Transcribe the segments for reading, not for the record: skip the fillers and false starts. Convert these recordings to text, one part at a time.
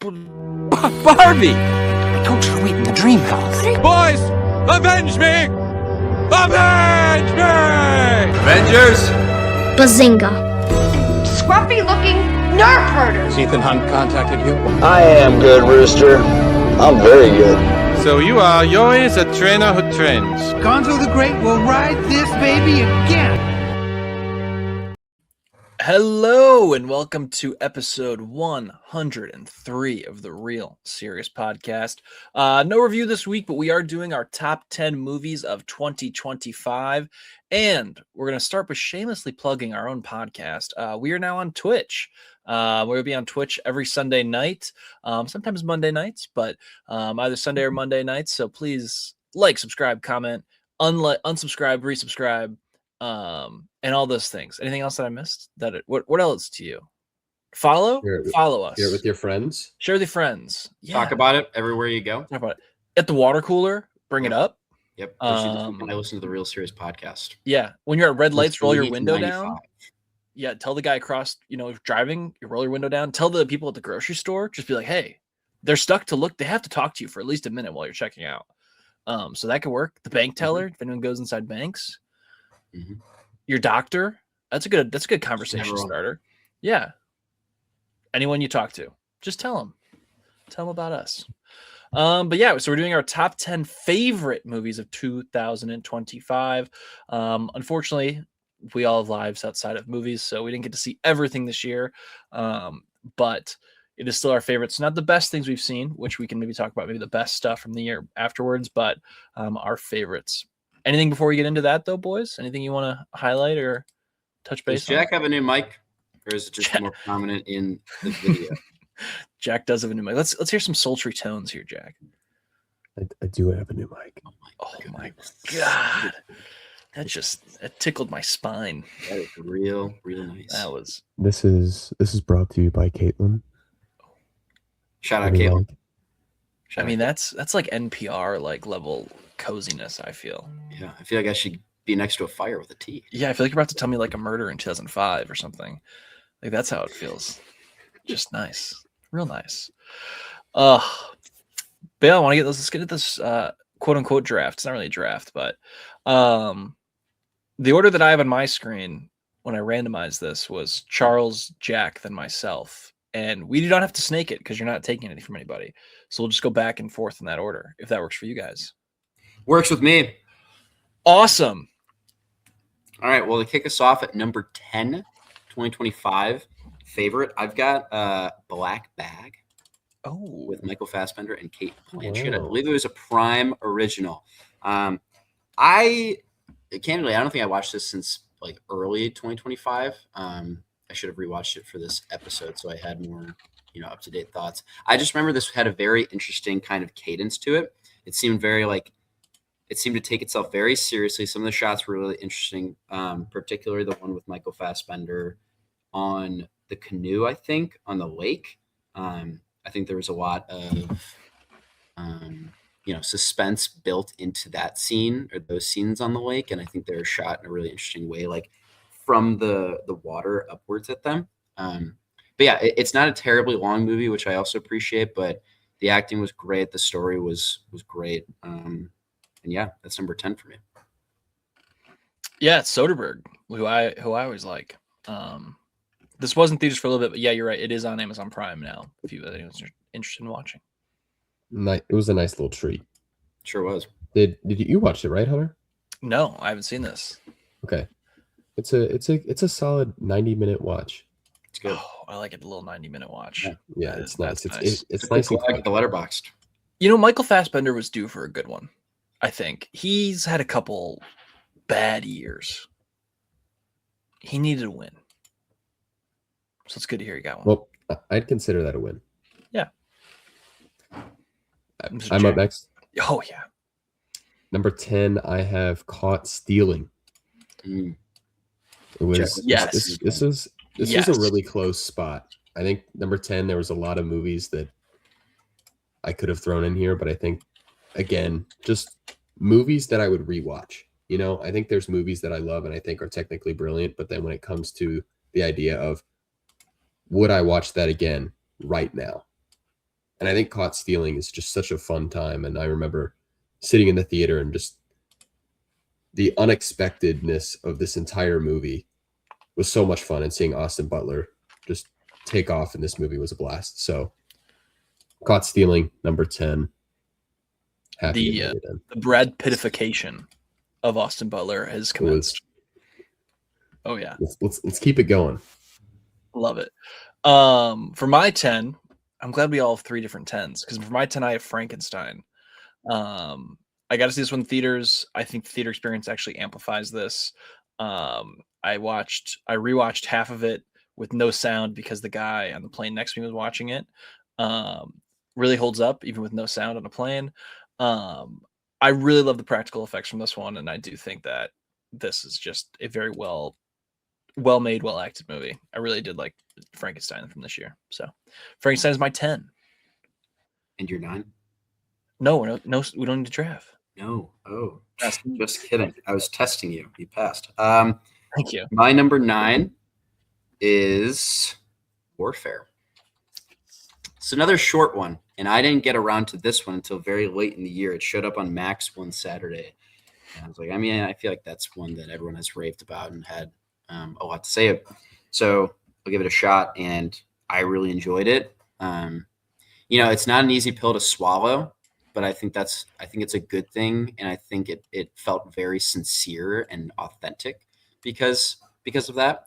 Barbie! I told you to wait in the dream house. Boys, avenge me! Avenge me! Avengers! Bazinga. Scruffy-looking nerf herders. Ethan Hunt contacted you? I am good, Rooster. I'm very good. So you are Yois, a trainer who trains. Gonzo the Great will ride this baby again. Hello and welcome to episode 103 of the Real Serious Podcast. No review this week, but we are doing our top 10 movies of 2025. And we're going to start by shamelessly plugging our own podcast. We are now on Twitch. We'll be on Twitch every Sunday night, sometimes Monday nights, but either Sunday or Monday nights. So please like, subscribe, comment, unsubscribe, resubscribe. And all those things. Anything else that I missed? What else to you? Follow us. Share it with your friends. Share with your friends. Yeah. Talk about it everywhere you go. Talk about it at the water cooler. Bring it up. Yep. I listen to the Real Serious Podcast. Yeah. When you're at red lights, roll your window 95. down. Yeah. Tell the guy across. Driving. You roll your window down. Tell the people at the grocery store. Just be like, hey, they're stuck to look. They have to talk to you for at least a minute while you're checking out. So that could work. The bank teller. If anyone goes inside banks. Mm-hmm. Your doctor, that's a good conversation starter. Yeah. Anyone you talk to, just tell them about us. But yeah, so we're doing our top 10 favorite movies of 2025. Unfortunately, we all have lives outside of movies, so we didn't get to see everything this year. But it is still our favorites. Not the best things we've seen, which we can maybe talk about, maybe the best stuff from the year afterwards, but our favorites. Anything before we get into that, though, boys? Anything you want to highlight or touch base on? Does Jack have a new mic, or is it just more prominent in the video? Jack does have a new mic. Let's hear some sultry tones here, Jack. I do have a new mic. Oh my God. That tickled my spine. That is real nice. This is brought to you by Caitlin. Shout out, Caitlin. I mean, that's like NPR level coziness, I feel. Yeah, I feel like I should be next to a fire with a tea. Yeah, I feel like you're about to tell me like a murder in 2005 or something. Like that's how it feels. Just nice. Real nice. Bill, let's get at this quote unquote draft. It's not really a draft, but the order that I have on my screen when I randomized this was Charles, Jack, then myself. And we do not have to snake it because you're not taking anything from anybody. So we'll just go back and forth in that order if that works for you guys. Works with me. Awesome. All right. Well, to kick us off at number 10, 2025 favorite, I've got Black Bag. Oh, with Michael Fassbender and Kate Blanchett. I believe it was a Prime original. I don't think I watched this since early 2025. I should have rewatched it for this episode so I had more, up-to-date thoughts. I just remember this had a very interesting kind of cadence to it. It seemed it seemed to take itself very seriously. Some of the shots were really interesting, particularly the one with Michael Fassbender on the canoe, I think, on the lake. I think there was a lot of, suspense built into that scene or those scenes on the lake. And I think they were shot in a really interesting way, from the water upwards at them. But yeah, it's not a terribly long movie, which I also appreciate, but the acting was great. The story was great. And yeah, that's number 10 for me. Yeah, it's Soderbergh, who I always like. This wasn't theaters for a little bit, but yeah, you're right. It is on Amazon Prime now. If anyone's interested in watching, it was a nice little treat. Sure was. Did you watch it, right, Hunter? No, I haven't seen this. Okay, it's a solid 90-minute watch. It's good. Oh, I like it. A little 90-minute watch. Yeah, it's nice. It's nice. nice. Like the Letterboxd. Michael Fassbender was due for a good one. I think he's had a couple bad years. He needed a win. So it's good to hear he got one. Well, I'd consider that a win. Yeah. I'm up next. Oh, yeah. Number 10, I have Caught Stealing. Mm. It was yes. This is a really close spot. I think number 10, there was a lot of movies that I could have thrown in here, but I think, again, just movies that I would rewatch. I think there's movies that I love and I think are technically brilliant, but then when it comes to the idea of would I watch that again right now? And I think Caught Stealing is just such a fun time. And I remember sitting in the theater and just the unexpectedness of this entire movie was so much fun. And seeing Austin Butler just take off in this movie was a blast. So Caught Stealing, number 10. Happy The Brad Pittification of Austin Butler has commenced. Oh yeah, let's keep it going. Love it. For my 10, I'm glad we all have 3 different 10s, because for my 10 I have Frankenstein. I got to see this one in theaters. I think the theater experience actually amplifies this. I rewatched half of it with no sound because the guy on the plane next to me was watching it. Really holds up even with no sound on a plane. I really love the practical effects from this one, and I do think that this is just a very well made, well acted movie. I really did like Frankenstein from this year. So Frankenstein is my 10. And you're 9? No, we don't need to draft. No. Oh, just kidding. I was testing you. You passed. Thank you. My number 9 is Warfare. It's another short one, and I didn't get around to this one until very late in the year. It showed up on Max one Saturday. And I was like, I feel like that's one that everyone has raved about and had a lot to say. So I'll give it a shot, and I really enjoyed it. It's not an easy pill to swallow, but I think it's a good thing, and I think it felt very sincere and authentic because of that.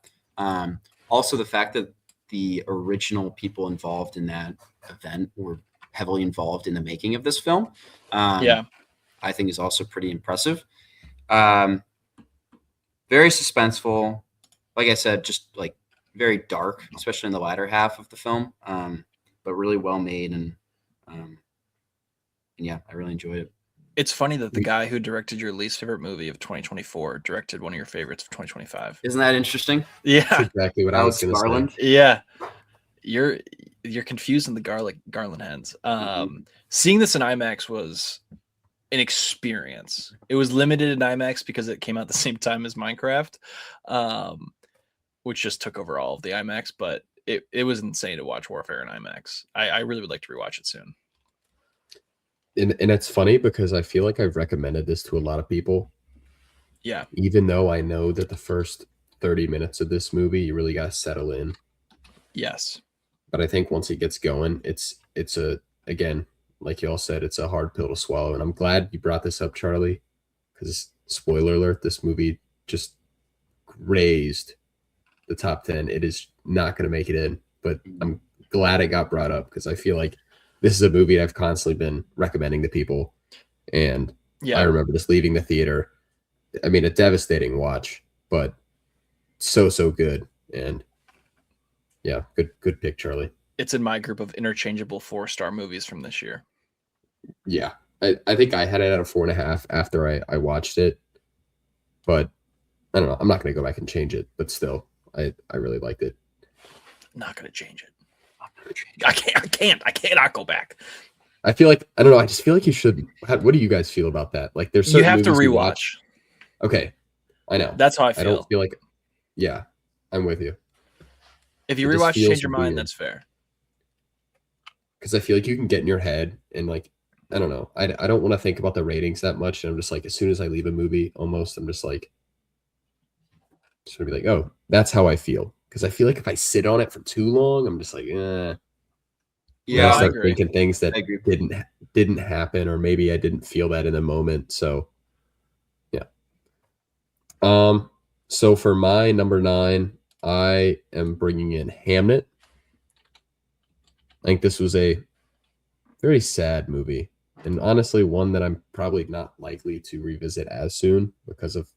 Also, the fact that the original people involved in that event were heavily involved in the making of this film, I think is also pretty impressive. Very suspenseful. Like I said, just like very dark, especially in the latter half of the film, but really well made. And yeah, I really enjoyed it. It's funny that the guy who directed your least favorite movie of 2024 directed one of your favorites of 2025. Isn't that interesting? Yeah, that's exactly what I was going to say. Yeah, you're confusing the Garland hands. Seeing this in IMAX was an experience. It was limited in IMAX because it came out the same time as Minecraft, which just took over all of the IMAX. But it was insane to watch Warfare in IMAX. I really would like to rewatch it soon. And it's funny because I feel like I've recommended this to a lot of people. Yeah. Even though I know that the first 30 minutes of this movie, you really got to settle in. Yes. But I think once it gets going, it's again, like you all said, it's a hard pill to swallow. And I'm glad you brought this up, Charlie, because spoiler alert, this movie just raised the top 10. It is not going to make it in, but I'm glad it got brought up because I feel like this is a movie I've constantly been recommending to people. And I remember just leaving the theater. I mean, a devastating watch, but so good. And yeah, good pick, Charlie. It's in my group of interchangeable 4-star movies from this year. Yeah. I think I had it at a 4.5 after I watched it. But I don't know. I'm not going to go back and change it, but still, I really liked it. Not going to change it. I cannot go back. I feel like, I don't know. I just feel like you should. What do you guys feel about that? Like, there's certain you have to movies rewatch. Okay. I know. That's how I feel. I don't feel like, yeah, I'm with you. If you rewatch, change your mind, that's fair. Because I feel like you can get in your head and like, I don't know. I don't want to think about the ratings that much. And I'm just like, as soon as I leave a movie, almost, I'm just like, just gonna be like, oh, that's how I feel. Because I feel like if I sit on it for too long, I'm just like, Yeah, I start thinking things that didn't happen, or maybe I didn't feel that in the moment. So, yeah. So for my number 9, I am bringing in Hamnet. I think this was a very sad movie, and honestly, one that I'm probably not likely to revisit as soon because of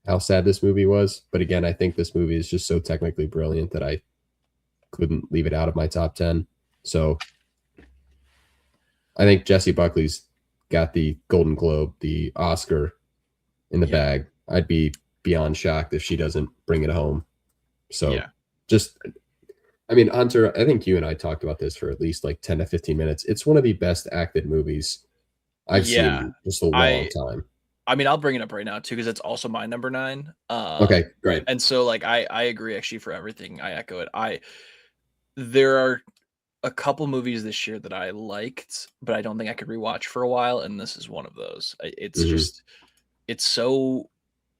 how sad this movie was. But again, I think this movie is just so technically brilliant that I couldn't leave it out of my top 10. So I think Jessie Buckley's got the Golden Globe, the Oscar in the bag. I'd be beyond shocked if she doesn't bring it home. So I mean, Hunter, I think you and I talked about this for at least like 10 to 15 minutes. It's one of the best acted movies I've seen in just a long time. I mean, I'll bring it up right now too, because it's also my number 9. Okay, great. And so like, I agree actually for everything. I echo it. There are a couple movies this year that I liked, but I don't think I could rewatch for a while, and this is one of those. It's Mhm. just it's so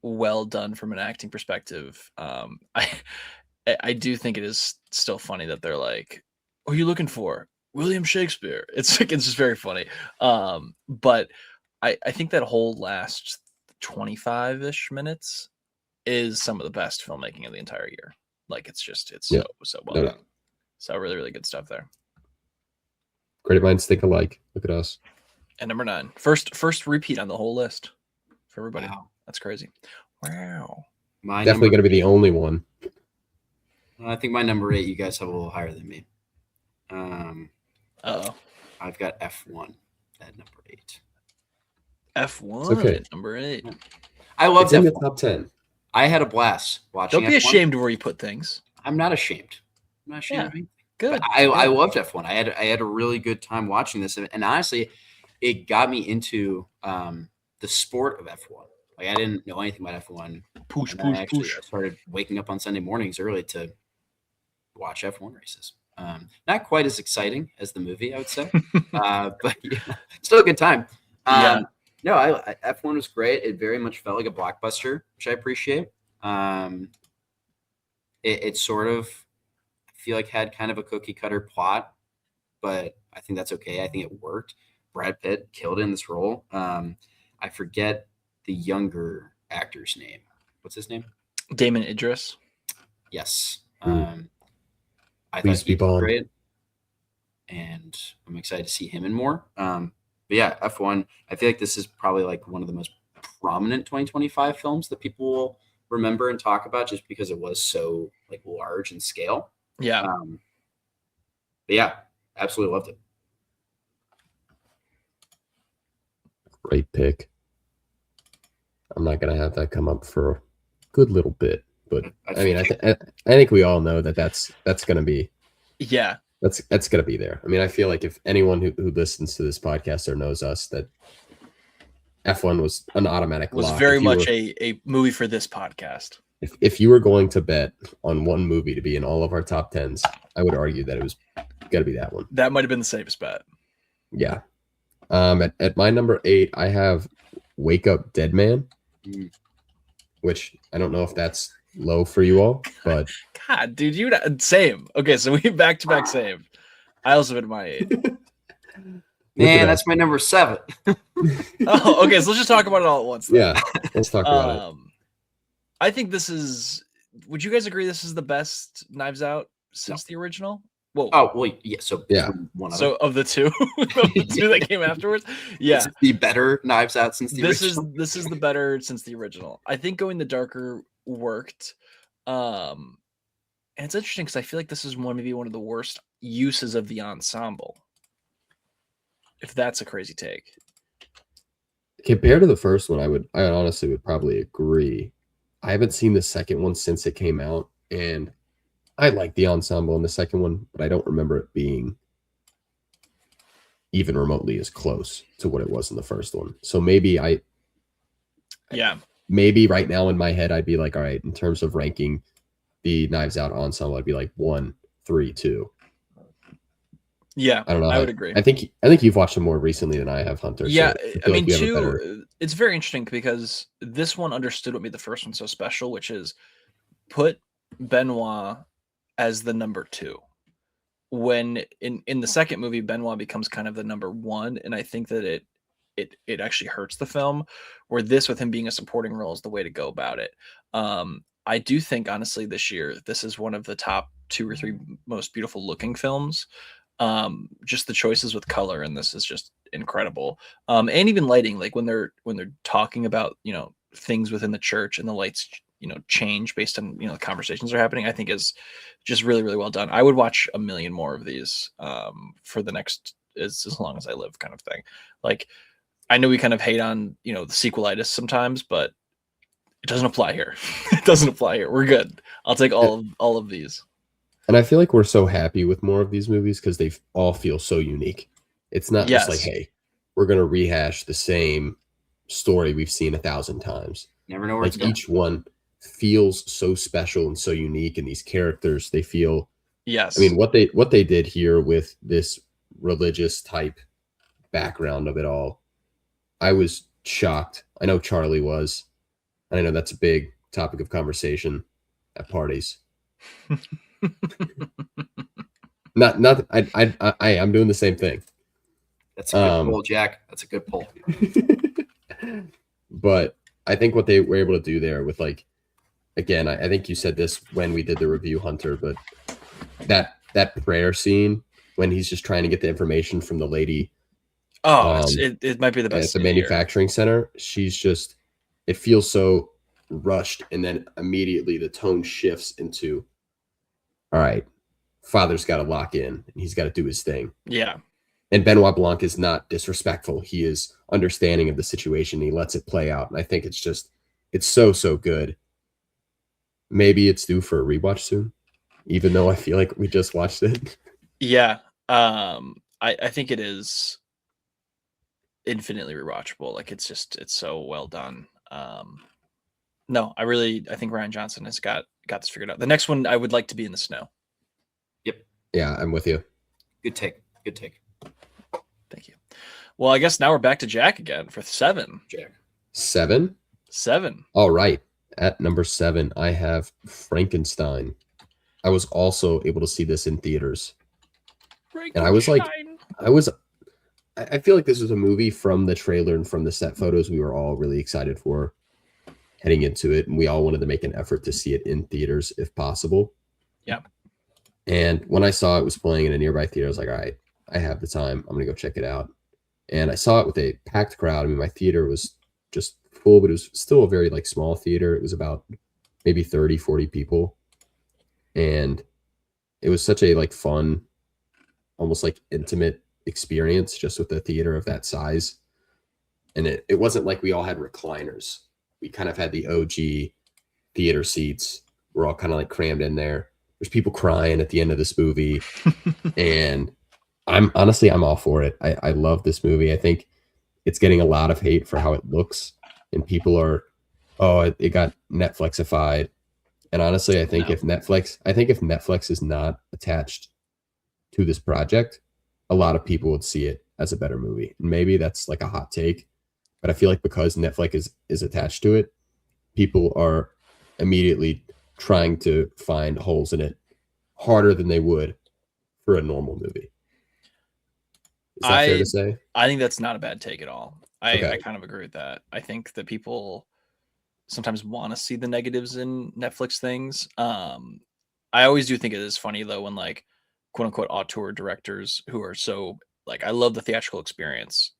well done from an acting perspective. I do think it is still funny that they're like, "What are you looking for? William Shakespeare." It's like it's just very funny. But I think that whole last 25-ish minutes is some of the best filmmaking of the entire year. Like it's Yeah, so well no done. doubt. So really, really good stuff there. Great minds think alike. Look at us. And number 9, first repeat on the whole list for everybody. Wow. That's crazy. Wow. My Definitely going number to be the only one. I think my number 8, you guys have a little higher than me. Uh-oh. I've got F1 at number 8. F1 okay. at number 8. I love It's in the F1. top 10. I had a blast watching. Don't be F1. ashamed of where you put things. I'm not ashamed. I'm not ashamed Yeah. of anything. Good. But I loved F1. I had a really good time watching this, and honestly, it got me into the sport of F1. Like I didn't know anything about F1. Push. I started waking up on Sunday mornings early to watch F1 races. Not quite as exciting as the movie, I would say, but yeah, still a good time. Yeah. No, F1 was great. It very much felt like a blockbuster, which I appreciate. It sort of, I feel like, had kind of a cookie cutter plot, but I think that's okay. I think it worked. Brad Pitt killed it in this role. I forget the younger actor's name. What's his name? Damon Idris. Yes. I Please thought be he did Bond. great, and I'm excited to see him in more. But yeah, F1. I feel like this is probably like one of the most prominent 2025 films that people will remember and talk about, just because it was so like large in scale. Yeah. But yeah, absolutely loved it. Great pick. I'm not going to have that come up for a good little bit, but I mean, I think we all know that's going to be. Yeah. That's going to be there. I mean, I feel like if anyone who listens to this podcast or knows us, that F1 was an automatic Was lock. very much a movie for this podcast. If you were going to bet on one movie to be in all of our top 10s, I would argue that it was got to be that one. That might have been the safest bet. Yeah. At my number 8, I have Wake Up Dead Man, which I don't know if that's low for you all, but God, dude, same. Okay, so we back to back same. I also have it in my 8. Man, that's my number 7. Oh, okay. So let's just talk about it all at once. Then. Yeah, let's talk about it. I think this is. Would you guys agree this is the best Knives Out since the original? Whoa. Oh, well, yeah. So Yeah. one of So of the two, that came afterwards, yeah, Is it the better Knives Out since the original? This is the better since the original. I think going the darker worked. And it's interesting because I feel like this is maybe one of the worst uses of the ensemble. If that's a crazy take. Compared to the first one, I honestly would probably agree. I haven't seen the second one since it came out, and I like the ensemble in the second one, but I don't remember it being even remotely as close to what it was in the first one. So maybe right now in my head, I'd be like, all right, in terms of ranking the Knives Out ensemble, I'd be like 1, 3, 2. Yeah, I don't know. I would agree. I think you've watched them more recently than I have, Hunter. Yeah, so I mean, like it's very interesting because this one understood what made the first one so special, which is put Benoit as the number 2. When in the second movie, Benoit becomes kind of the number 1, and I think that it actually hurts the film. Where this, with him being a supporting role, is the way to go about it. I do think, honestly, this year this is one of the top 2 or 3 most beautiful looking films. Just the choices with color in this is just incredible. And even lighting, like when they're talking about things within the church and the lights change based on the conversations that are happening, I think is just really, really well done. I would watch a million more of these for the next as long as I live, kind of thing. Like, I know we kind of hate on the sequelitis sometimes, but it doesn't apply here. It doesn't apply here. We're good. I'll take all of these. And I feel like we're so happy with more of these movies because they all feel so unique. It's not just like, hey, we're going to rehash the same story we've seen 1,000 times. Never know where like it's going. each one feels so special and so unique, and these characters, they feel Yes. I mean, what they did here with this religious type background of it all, I was shocked. I know Charlie was, and I know that's a big topic of conversation at parties. Not I'm doing the same thing. That's a good pull, Jack. That's a good pull. But I think what they were able to do there with, like, again, I think you said this when we did the review, Hunter, but that prayer scene when he's just trying to get the information from the lady. Oh, it might be the best at the manufacturing center. She's just, it feels so rushed, and then immediately the tone shifts into, all right, Father's got to lock in, and he's got to do his thing. Yeah. And Benoit Blanc is not disrespectful. He is understanding of the situation. He lets it play out. And I think it's so good. Maybe it's due for a rewatch soon, even though I feel like we just watched it. Yeah. I think it is infinitely rewatchable. Like, it's so well done. No, I think Rian Johnson has got this figured out. The next one, I would like to be in the snow. Yep. Yeah, I'm with you. Good take. Thank you. Well, I guess now we're back to Jack again for 7. Jack. 7? 7. All right. At number 7, I have Frankenstein. I was also able to see this in theaters. And I was like, I feel like this was a movie from the trailer and from the set photos we were all really excited for heading into it. And we all wanted to make an effort to see it in theaters if possible. Yeah. And when I saw it was playing in a nearby theater, I was like, all right, I have the time. I'm going to go check it out. And I saw it with a packed crowd. I mean, my theater was just full, but it was still a very, like, small theater. It was about maybe 30, 40 people. And it was such a, like, fun, almost like intimate experience just with a theater of that size. And it wasn't like we all had recliners. We kind of had the OG theater seats. We're all kind of like crammed in there. There's people crying at the end of this movie. And I'm all for it. I love this movie. I think it's getting a lot of hate for how it looks, and people are, it got Netflixified. And honestly, I think if Netflix is not attached to this project, a lot of people would see it as a better movie. And maybe that's like a hot take, but I feel like because Netflix is attached to it, people are immediately trying to find holes in it harder than they would for a normal movie. Is that fair to say? I think that's not a bad take at all. Okay. I kind of agree with that. I think that people sometimes want to see the negatives in Netflix things. I always do think it is funny though when, like, quote unquote auteur directors who are so, like, I love the theatrical experience,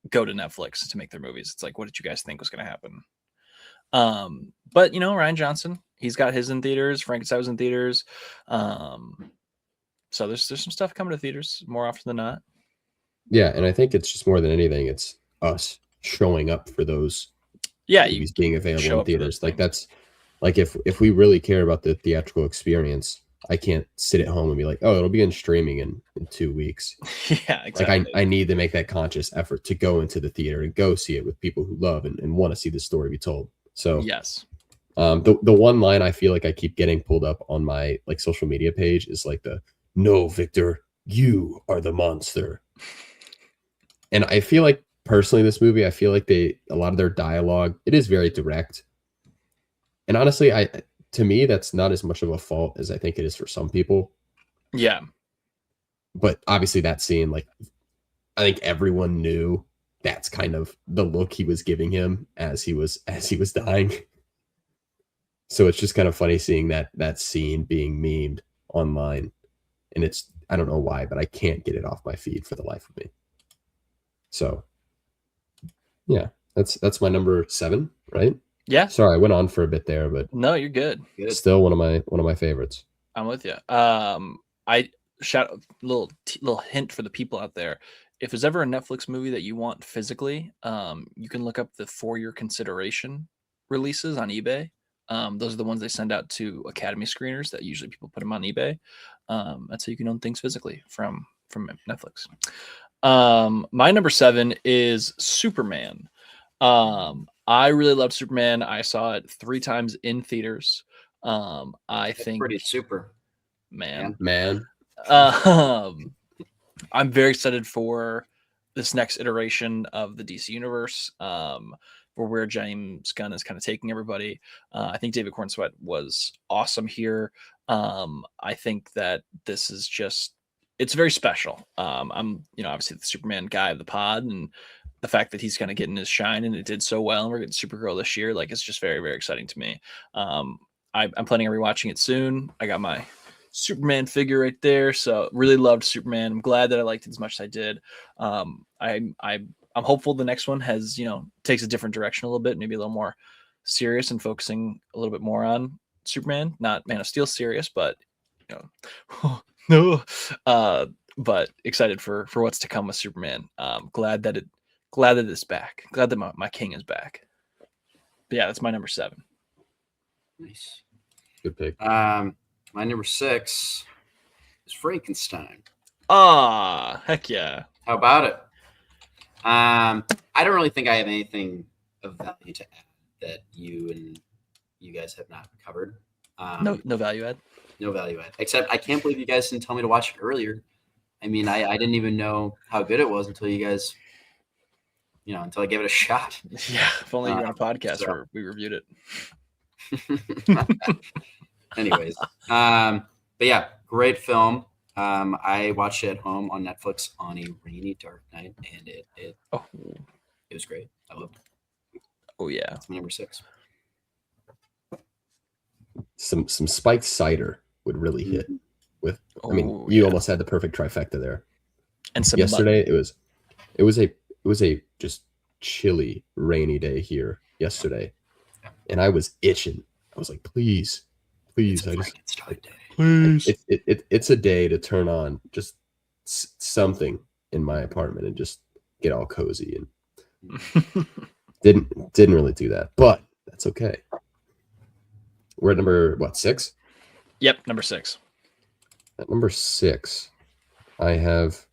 go to Netflix to make their movies. It's like, what did you guys think was going to happen? But Rian Johnson, he's got his in theaters. Frankenstein was in theaters. So there's some stuff coming to theaters more often than not. Yeah, and I think it's just more than anything, it's us showing up for those movies being available in theaters. Like, that's like, if we really care about the theatrical experience, I can't sit at home and be like, oh, it'll be in streaming in 2 weeks. Yeah, exactly. Like, I need to make that conscious effort to go into the theater and go see it with people who love and want to see the story be told. So yes. The one line I feel like I keep getting pulled up on my, like, social media page is like no, Victor, you are the monster. And I feel like personally, this movie, I feel like a lot of their dialogue, it is very direct. And honestly, to me, that's not as much of a fault as I think it is for some people. Yeah. But obviously that scene, like, I think everyone knew that's kind of the look he was giving him as he was dying. So it's just kind of funny seeing that scene being memed online. And I don't know why, but I can't get it off my feed for the life of me. So yeah, that's my number 7, right? Yeah. Sorry, I went on for a bit there, but no, you're good. Still one of my favorites. I'm with you. I shout a little hint for the people out there. If there's ever a Netflix movie that you want physically, you can look up the For Your Consideration releases on eBay. Those are the ones they send out to Academy screeners that usually people put them on eBay. That's how you can own things physically from Netflix. My number 7 is Superman. I really loved Superman. I saw it 3 times in theaters. I think pretty super. Man. I'm very excited for this next iteration of the DC universe, for where James Gunn is kind of taking everybody. I think David Cornsweet was awesome here. I think that this is just, it's very special. I'm, obviously the Superman guy of the pod, and the fact that he's kind of getting his shine and it did so well, and we're getting Supergirl this year, like, it's just very, very exciting to me. I'm planning on rewatching it soon. I got my Superman figure right there, so really loved Superman. I'm glad that I liked it as much as I did. I'm hopeful the next one has, takes a different direction a little bit, maybe a little more serious and focusing a little bit more on Superman, not Man of Steel serious, but no, but excited for what's to come with Superman. Glad that it's back. Glad that my king is back. But yeah, that's my number 7. Nice. Good pick. My number 6 is Frankenstein. Heck yeah. How about it? I don't really think I have anything of value to add that you guys have not covered. No value add. No value add. Except I can't believe you guys didn't tell me to watch it earlier. I mean, I didn't even know how good it was until you guys, until I gave it a shot. Yeah, if only you were on a podcast where we reviewed it. Anyways, but yeah, great film. I watched it at home on Netflix on a rainy, dark night, and it was great. I loved it. Oh yeah, that's my number 6. Some spiked cider would really hit. With, you almost had the perfect trifecta there. And some yesterday it was a just chilly, rainy day here yesterday, and I was itching. I was like, please, Please. It's a day to turn on just something in my apartment and just get all cozy, and didn't really do that, but that's okay. We're at number 6? Yep, number 6. At number 6, I have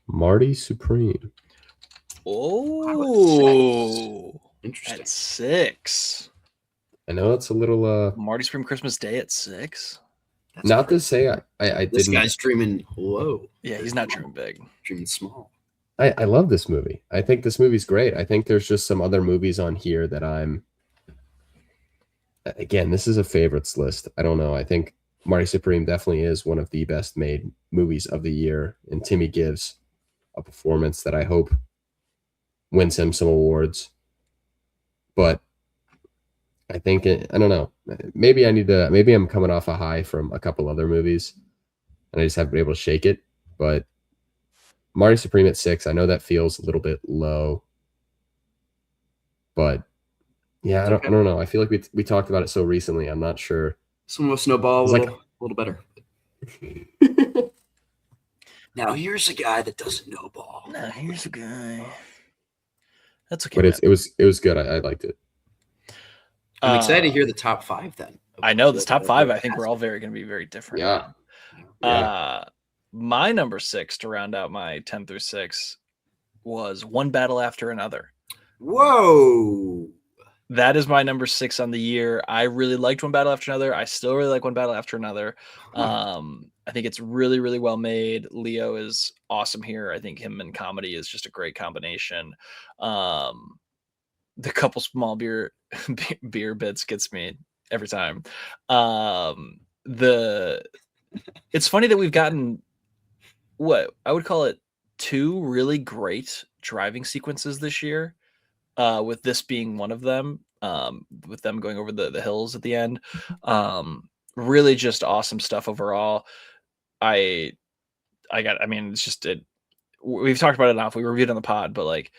Marty Supreme. Oh, interesting. At 6. I know it's a little Marty Supreme Christmas Day at 6. That's not crazy. To say I this didn't. Guy's dreaming low. Yeah, he's not dreaming big. Dreaming small. I love this movie. I think this movie's great. I think there's just some other movies on here that again, this is a favorites list. I don't know. I think Marty Supreme definitely is one of the best made movies of the year, and Timmy gives a performance that I hope wins him some awards. But I think I don't know. Maybe I'm coming off a high from a couple other movies, and I just haven't been able to shake it. But Marty Supreme at 6, I know that feels a little bit low, but yeah, I don't know. I feel like we talked about it so recently. I'm not sure. Someone will snowball a little better. Now here's a guy that doesn't know ball. Now here's a guy. That's okay. But it was good. I liked it. I'm excited to hear the top 5 then. I know this top 5. I think we're all going to be very different. Yeah. My number 6 to round out my 10 through 6 was One Battle After Another. Whoa. That is my number 6 on the year. I really liked One Battle After Another. I still really like One Battle After Another. I think it's really, really well made. Leo is awesome here. I think him and comedy is just a great combination. The couple small beer bits gets me every time. It's funny that we've gotten what I would call it 2 really great driving sequences this year, with this being one of them, with them going over the hills at the end. Really just awesome stuff overall. It's just we've talked about it enough. We reviewed it on the pod, but like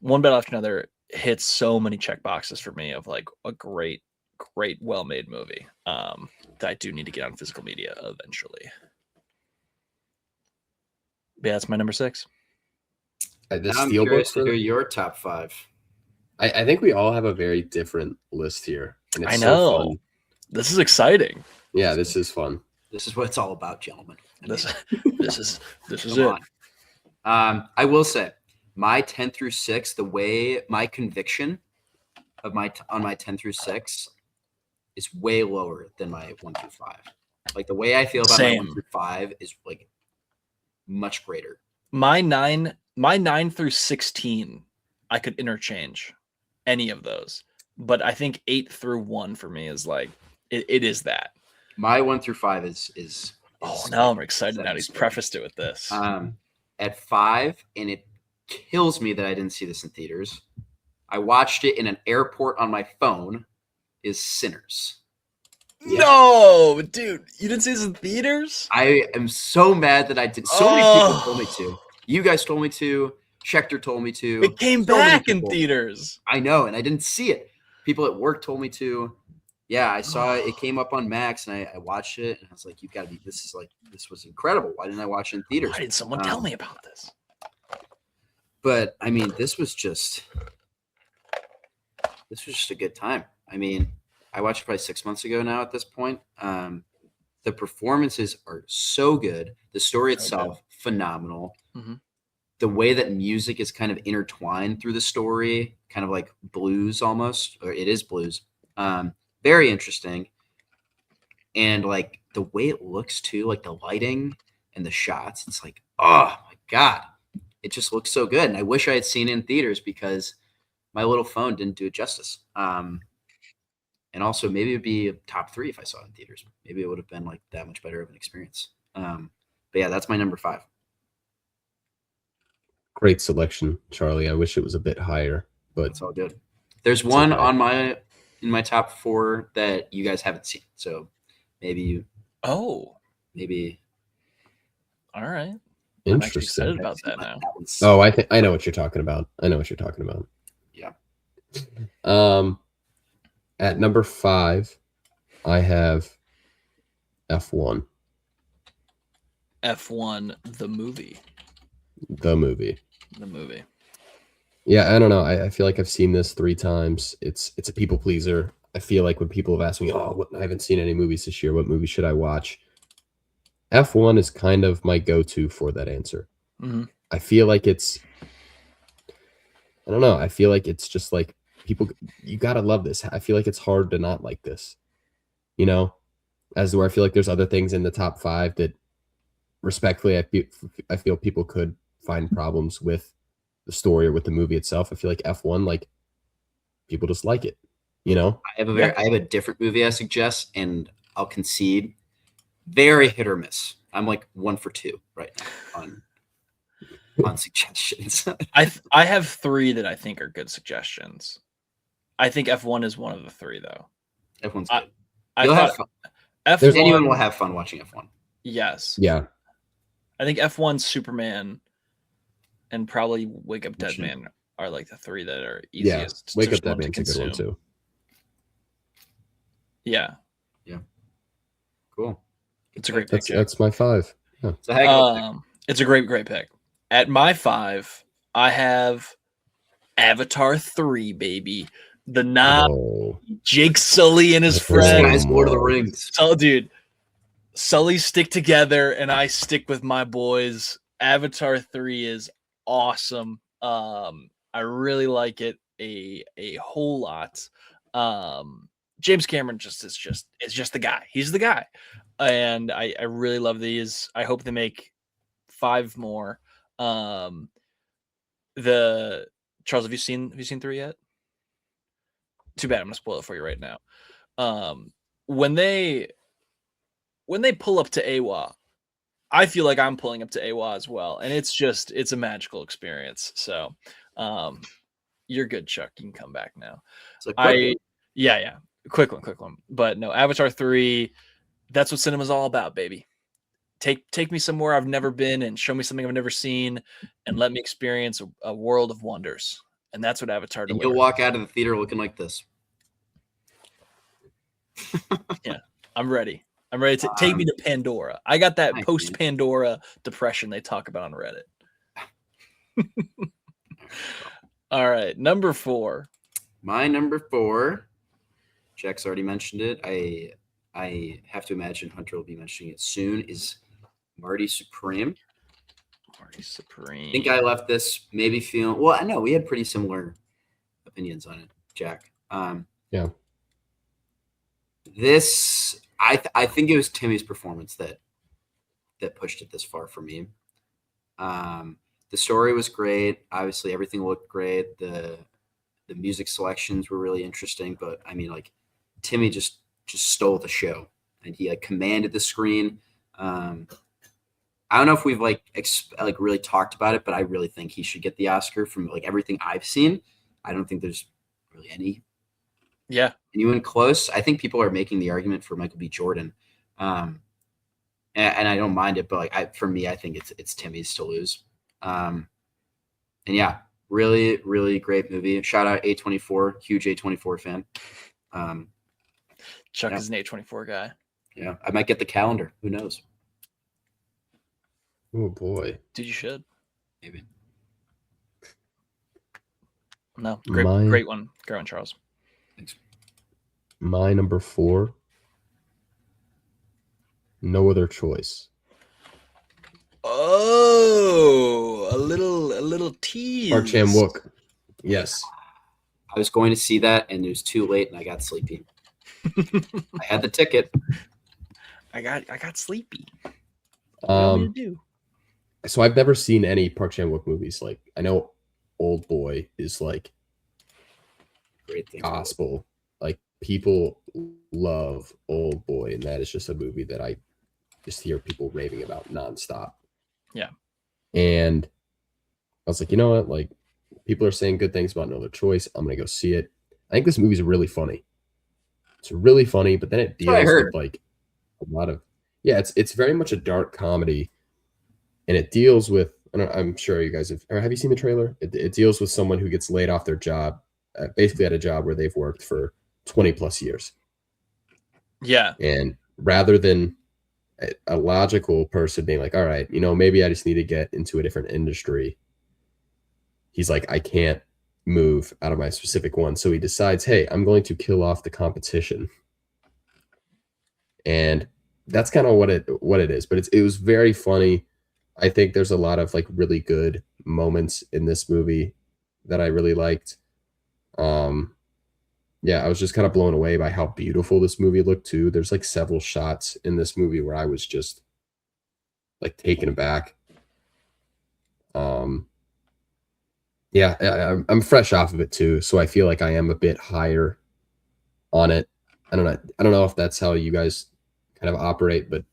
One Battle After Another hits so many check boxes for me of like a great, well-made movie that I do need to get on physical media eventually. But yeah, that's my number 6. I'm curious to hear your top 5. I think we all have a very different list here. And it's I know. So fun. This is exciting. Yeah, this is fun. This is what it's all about, gentlemen. This is it. I will say, my 10 through 6, the way my conviction of on my 10 through 6 is way lower than my 1 through 5. Like the way I feel about my 1 through 5 is like much greater. My 9 through 16, I could interchange any of those, but I think 8 through 1 for me is like it is that. My 1 through 5 is oh, now I'm excited. Now he's prefaced it with this. At 5, and it kills me that I didn't see this in theaters. I watched it in an airport on my phone. Is Sinners. Yeah. No, dude, you didn't see this in theaters? I am so mad that I did. So many people told me to. You guys told me to. Schechter told me to. It came back in theaters. I know, and I didn't see it. People at work told me to. Yeah, I saw it. It came up on Max, and I watched it, and I was like, "You've got to be. This was incredible. Why didn't I watch it in theaters? Why did someone tell me about this?" But I mean, this was just a good time. I mean, I watched it probably 6 months ago now. At this point, the performances are so good. The story itself, phenomenal. Mm-hmm. The way that music is kind of intertwined through the story, kind of like blues almost, or it is blues. Very interesting. And like the way it looks too, like the lighting and the shots, it's like, oh my God, it just looks so good. And I wish I had seen it in theaters because my little phone didn't do it justice. And also maybe it'd be top 3 if I saw it in theaters. Maybe it would have been like that much better of an experience. But yeah, that's my number 5. Great selection, Charlie. I wish it was a bit higher, but it's all good. There's one okay. in my top 4 that you guys haven't seen. So maybe you. Oh. Maybe. All right. Interesting. I'm actually excited about that now. Oh, I know what you're talking about. Yeah. At number 5, I have F1. F1, the movie. The movie. Yeah, I don't know. I feel like I've seen this 3 times. It's a people pleaser. I feel like when people have asked me, I haven't seen any movies this year. What movie should I watch? F1 is kind of my go-to for that answer. Mm-hmm. I feel like it's just like people, you gotta love this. I feel like it's hard to not like this, as where I feel like there's other things in the top 5 that respectfully I feel people could find problems with the story or with the movie itself. I feel like F1, like people just like it, I have a different movie I suggest, and I'll concede very hit or miss. I'm like 1 for 2 right now on suggestions. I have 3 that I think are good suggestions. I think F1 is one of the 3 though. F1's good. You'll have fun. Anyone will have fun watching F1. Yes. Yeah. I think F1, Superman, and probably Wake Up Dead Man are like the 3 that are easiest. Yeah. Wake Up Dead Man's a good one too. Yeah. Yeah. Cool. It's a great pick. That's my 5. Yeah. It's a great pick. At my 5, I have Avatar 3, baby. The knob, Jake Sully and his friends. Guys, Lord of the Rings. So, dude, Sully stick together, and I stick with my boys. Avatar 3 is awesome. I really like it a whole lot. James Cameron is just the guy. He's the guy, and I really love these. I hope they make 5 more. Charles, have you seen 3 yet? Too bad. I'm gonna spoil it for you right now. When they pull up to Awa, I feel like I'm pulling up to Awa as well, and it's a magical experience. So, you're good, Chuck. You can come back now. Yeah, quick one. But no, Avatar 3. That's what cinema's all about, baby. Take me somewhere I've never been and show me something I've never seen, and let me experience a world of wonders. And that's what Avatar delivers. And you'll walk out of the theater looking like this. Yeah, I'm ready. I'm ready to take me to Pandora. I got that post-Pandora depression they talk about on Reddit. All right, number 4. My number 4, Jack's already mentioned it. I have to imagine Hunter will be mentioning it soon, is Marty Supreme. I think I left this maybe feeling, well, I know we had pretty similar opinions on it, Jack. Yeah. This I think it was Timmy's performance that pushed it this far for me. The story was great. Obviously, everything looked great. The music selections were really interesting. But I mean, like Timmy just stole the show, and he like commanded the screen. I don't know if we've like really talked about it, but I really think he should get the Oscar from like everything I've seen. I don't think there's really anyone close. I think people are making the argument for Michael B. Jordan, and I don't mind it, but like for me, I think it's Timmy's to lose. And yeah, really, really great movie. Shout out A24, huge A24 fan. Chuck is an A24 guy. Yeah, I might get the calendar. Who knows? Oh boy, Dude, you should. Maybe. No, great one. Great one, Charles. Thanks. My number 4. No Other Choice. Oh, a little tease. Park Chan-wook. Yes. I was going to see that, and it was too late, and I got sleepy. I had the ticket. I got sleepy. So I've never seen any Park Chan-wook movies. Like I know Old Boy is like Great thing. gospel. Like people love Old Boy, and that is just a movie that I just hear people raving about nonstop. Yeah. And I was like, you know what? Like people are saying good things about No Other Choice. I'm gonna go see it. I think this movie's really funny. It's really funny, but then it deals with like a lot of it's very much a dark comedy. And it deals with, I'm sure you guys have you seen the trailer? It deals with someone who gets laid off their job, basically at a job where they've worked for 20 plus years. Yeah. And rather than a logical person being like, all right, maybe I just need to get into a different industry. He's like, I can't move out of my specific one. So he decides, hey, I'm going to kill off the competition. And that's kind of what it is. But it was very funny. I think there's a lot of like really good moments in this movie that I really liked. I was just kind of blown away by how beautiful this movie looked too. There's like several shots in this movie where I was just like taken aback. I'm fresh off of it too, so I feel like I am a bit higher on it. I don't know if that's how you guys kind of operate, but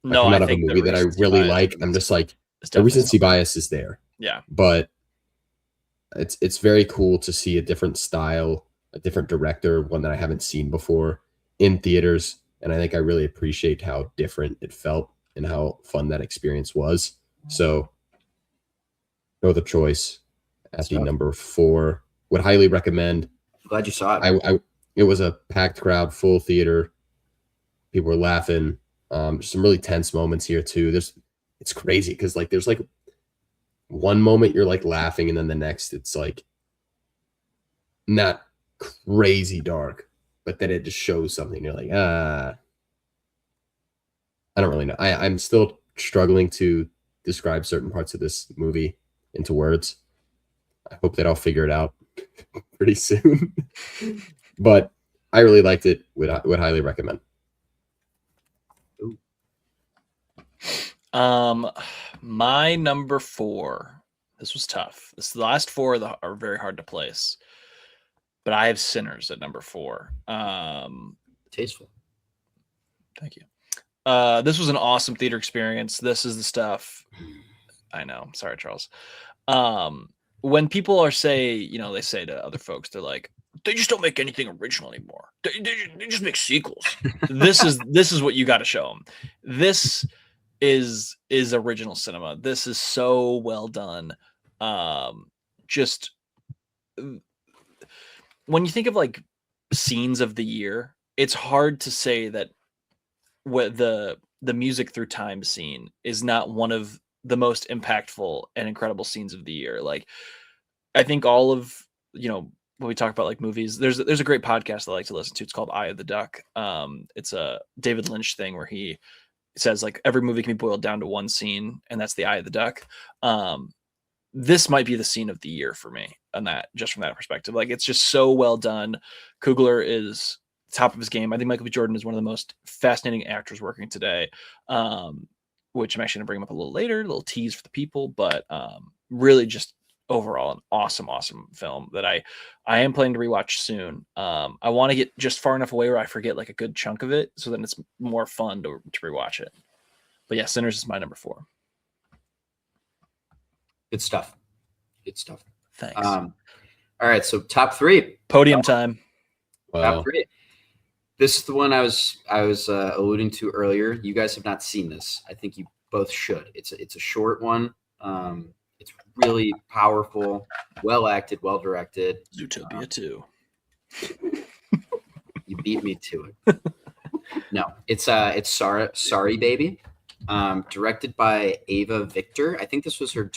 no, I think a movie that I really like, I'm just like the recency bias is there. Yeah. But it's very cool to see a different style, a different director, one that I haven't seen before in theaters. And I think I really appreciate how different it felt and how fun that experience was. So No Other Choice at the number 4. Would highly recommend. I'm glad you saw it. It was a packed crowd, full theater. People were laughing. Some really tense moments here too. It's crazy because like there's like one moment you're like laughing, and then the next it's like not crazy dark, but then it just shows something. You're like, I don't really know. I'm still struggling to describe certain parts of this movie into words. I hope that I'll figure it out pretty soon. But I really liked it. Would highly recommend. My number 4. This was tough. The last 4 are very hard to place, but I have Sinners at number 4. Tasteful. Thank you. This was an awesome theater experience. This is the stuff. I know. Sorry, Charles. When people they say to other folks, they're like, they just don't make anything original anymore. They just make sequels. This is what you got to show them. This is original cinema. This is so well done. Just when you think of like scenes of the year, it's hard to say that what the music through time scene is not one of the most impactful and incredible scenes of the year. Like, I think all of, when we talk about like movies, there's a great podcast I like to listen to. It's called Eye of the Duck. It's a David Lynch thing where he says like every movie can be boiled down to one scene, and that's the Eye of the Duck. This might be the scene of the year for me on that, just from that perspective. Like, it's just so well done. Coogler is top of his game. I think Michael B. Jordan is one of the most fascinating actors working today, which I'm actually going to bring him up a little later, a little tease for the people, but really just overall an awesome film that I am planning to rewatch soon. I want to get just far enough away where I forget like a good chunk of it, so then it's more fun to rewatch it. But yeah, Sinners is my number 4. Good stuff. Good stuff. Thanks. All right, so top 3. Podium time. Wow. Top 3. This is the one I was alluding to earlier. You guys have not seen this. I think you both should. It's a short one. It's really powerful, well acted, well directed. Zootopia 2. You beat me to it. No, it's Sorry Baby, directed by Ava Victor. I think this was her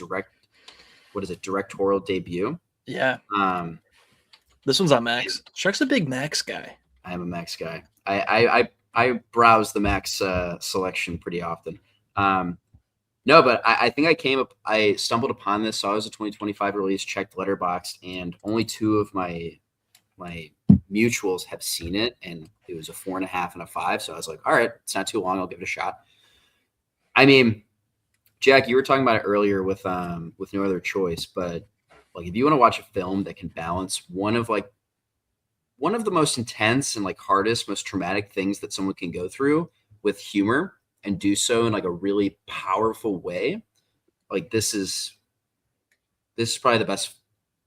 directorial debut. Yeah. This one's on Max. Chuck's a big Max guy. I am a Max guy. I browse the Max selection pretty often. No, but I think I stumbled upon this. Saw it was a 2025 release, checked Letterboxd, and only 2 of my mutuals have seen it, and it was a 4.5 and a 5. So I was like, all right, it's not too long. I'll give it a shot. I mean, Jack, you were talking about it earlier with No Other Choice, but like if you want to watch a film that can balance one of the most intense and like hardest, most traumatic things that someone can go through with humor and do so in like a really powerful way, like this is probably the best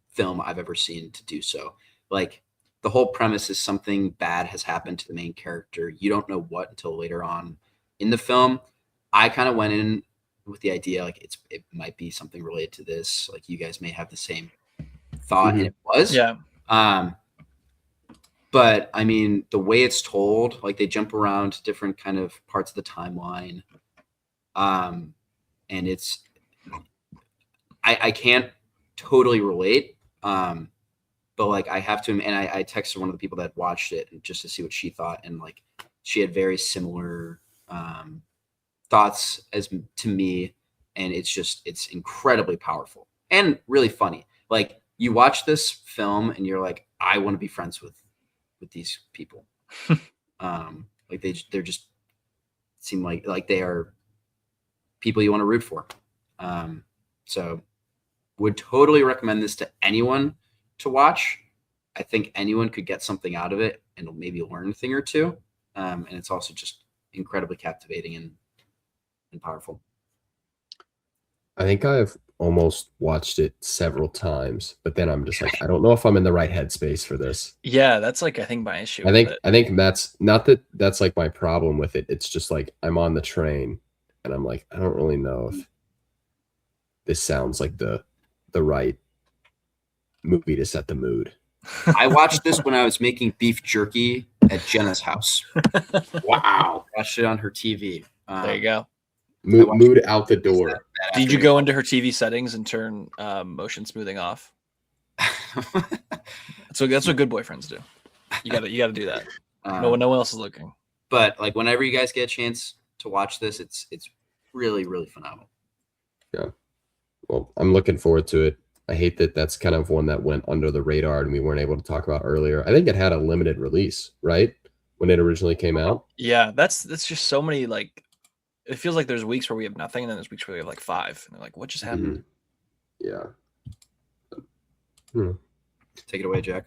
film I've ever seen to do so. Like the whole premise is something bad has happened to the main character. You don't know what until later on in the film. I kind of went in with the idea like it might be something related to this. Like you guys may have the same thought, and it was. Yeah. But I mean, the way it's told, like they jump around to different kind of parts of the timeline. And it's, I can't totally relate. But like I have to, and I texted one of the people that watched it just to see what she thought. And like, she had very similar thoughts as to me. And it's incredibly powerful and really funny. Like you watch this film and you're like, I want to be friends with these people. Like they're just seem like they are people you want to root for. So would totally recommend this to anyone to watch. I think anyone could get something out of it and maybe learn a thing or two. And it's also just incredibly captivating and powerful. I think I've almost watched it several times, but then I'm just like, I don't know if I'm in the right headspace for this. Yeah, that's like I think my issue. I think that's not that's like my problem with it. It's just like I'm on the train and I'm like, I don't really know if this sounds like the right movie to set the mood. I watched this when I was making beef jerky at Jenna's house. Wow. Watched it on her TV. There you go. Mood out the door. Did you go into her TV settings and turn motion smoothing off? So that's what good boyfriends do. You gotta do that. No one else is looking. But like whenever you guys get a chance to watch this, it's really, really phenomenal. Yeah. Well, I'm looking forward to it. I hate that that's kind of one that went under the radar and we weren't able to talk about earlier. I think it had a limited release, right? When it originally came out. Yeah, that's just so many like. It feels like there's weeks where we have nothing, and then there's weeks where we have like 5. And they're like, what just happened? Yeah. Take it away, Jack.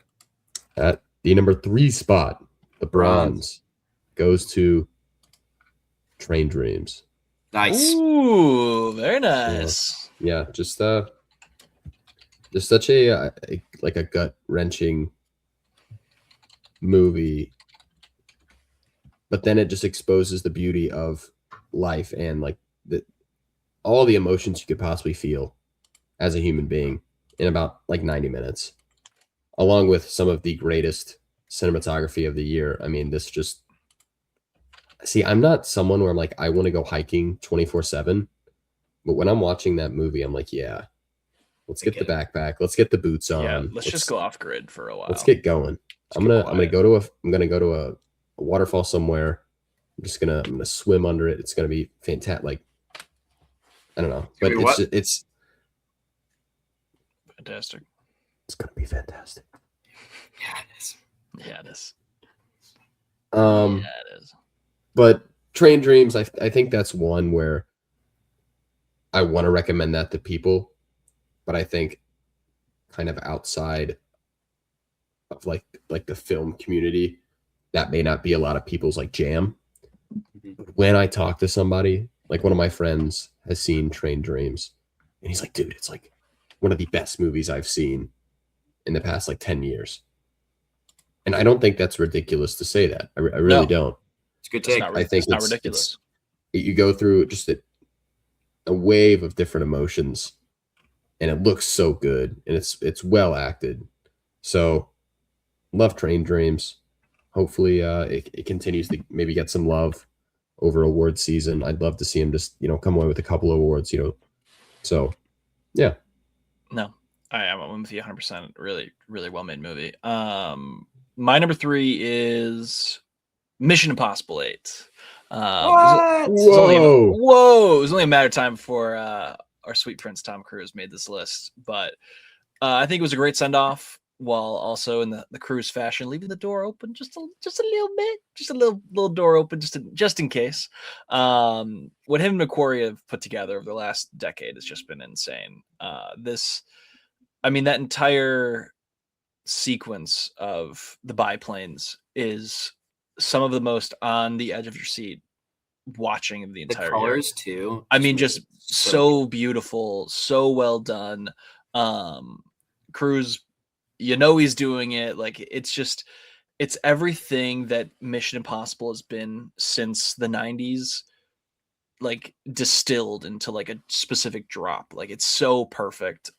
At the number 3 spot, the bronze goes to Train Dreams. Nice. Ooh, very nice. Yeah, just such a like a gut-wrenching movie, but then it just exposes the beauty of life and like all the emotions you could possibly feel as a human being in about like 90 minutes, along with some of the greatest cinematography of the year. I mean, this just I'm not someone where I'm like, I want to go hiking 24/7, but when I'm watching that movie, I'm like, yeah, let's get the backpack, let's get the boots on. Yeah, let's just go off grid for a while. Let's get going. I'm gonna go to a waterfall somewhere. I'm gonna swim under it. It's gonna be fantastic. Like, I don't know, but it's fantastic. It's gonna be fantastic. Yeah, it is. Yeah, it is. Um, Yeah, it is. but Train Dreams, I think that's one where I want to recommend that to people, but I think kind of outside of like the film community, that may not be a lot of people's like jam. When I talk to somebody, like one of my friends has seen Train Dreams, and he's like, dude, it's like one of the best movies I've seen in the past like 10 years. And I don't think that's ridiculous to say that. I really No. don't. It's a good It's take. not, I think it's not ridiculous. you go through just a wave of different emotions, and it looks so good, and it's well acted. So love Train Dreams. Hopefully it continues to maybe get some love over award season. I'd love to see him just, come away with a couple of awards, So yeah. No, I'm with you 100%. Really, really well made movie. My number 3 is Mission Impossible 8. What? It was only, Whoa. it was only a matter of time before our sweet prince Tom Cruise made this list, but I think it was a great send off, while also in the Cruise fashion, leaving the door open just a little bit, just a little door open, just in case. What him and Macquarie have put together over the last decade has just been insane. That entire sequence of the biplanes is some of the most on the edge of your seat watching the The entire colors year. too. Just so beautiful, so well done. Cruise, he's doing it. Like, it's everything that Mission Impossible has been since the 90s, like distilled into like a specific drop. Like, it's so perfect.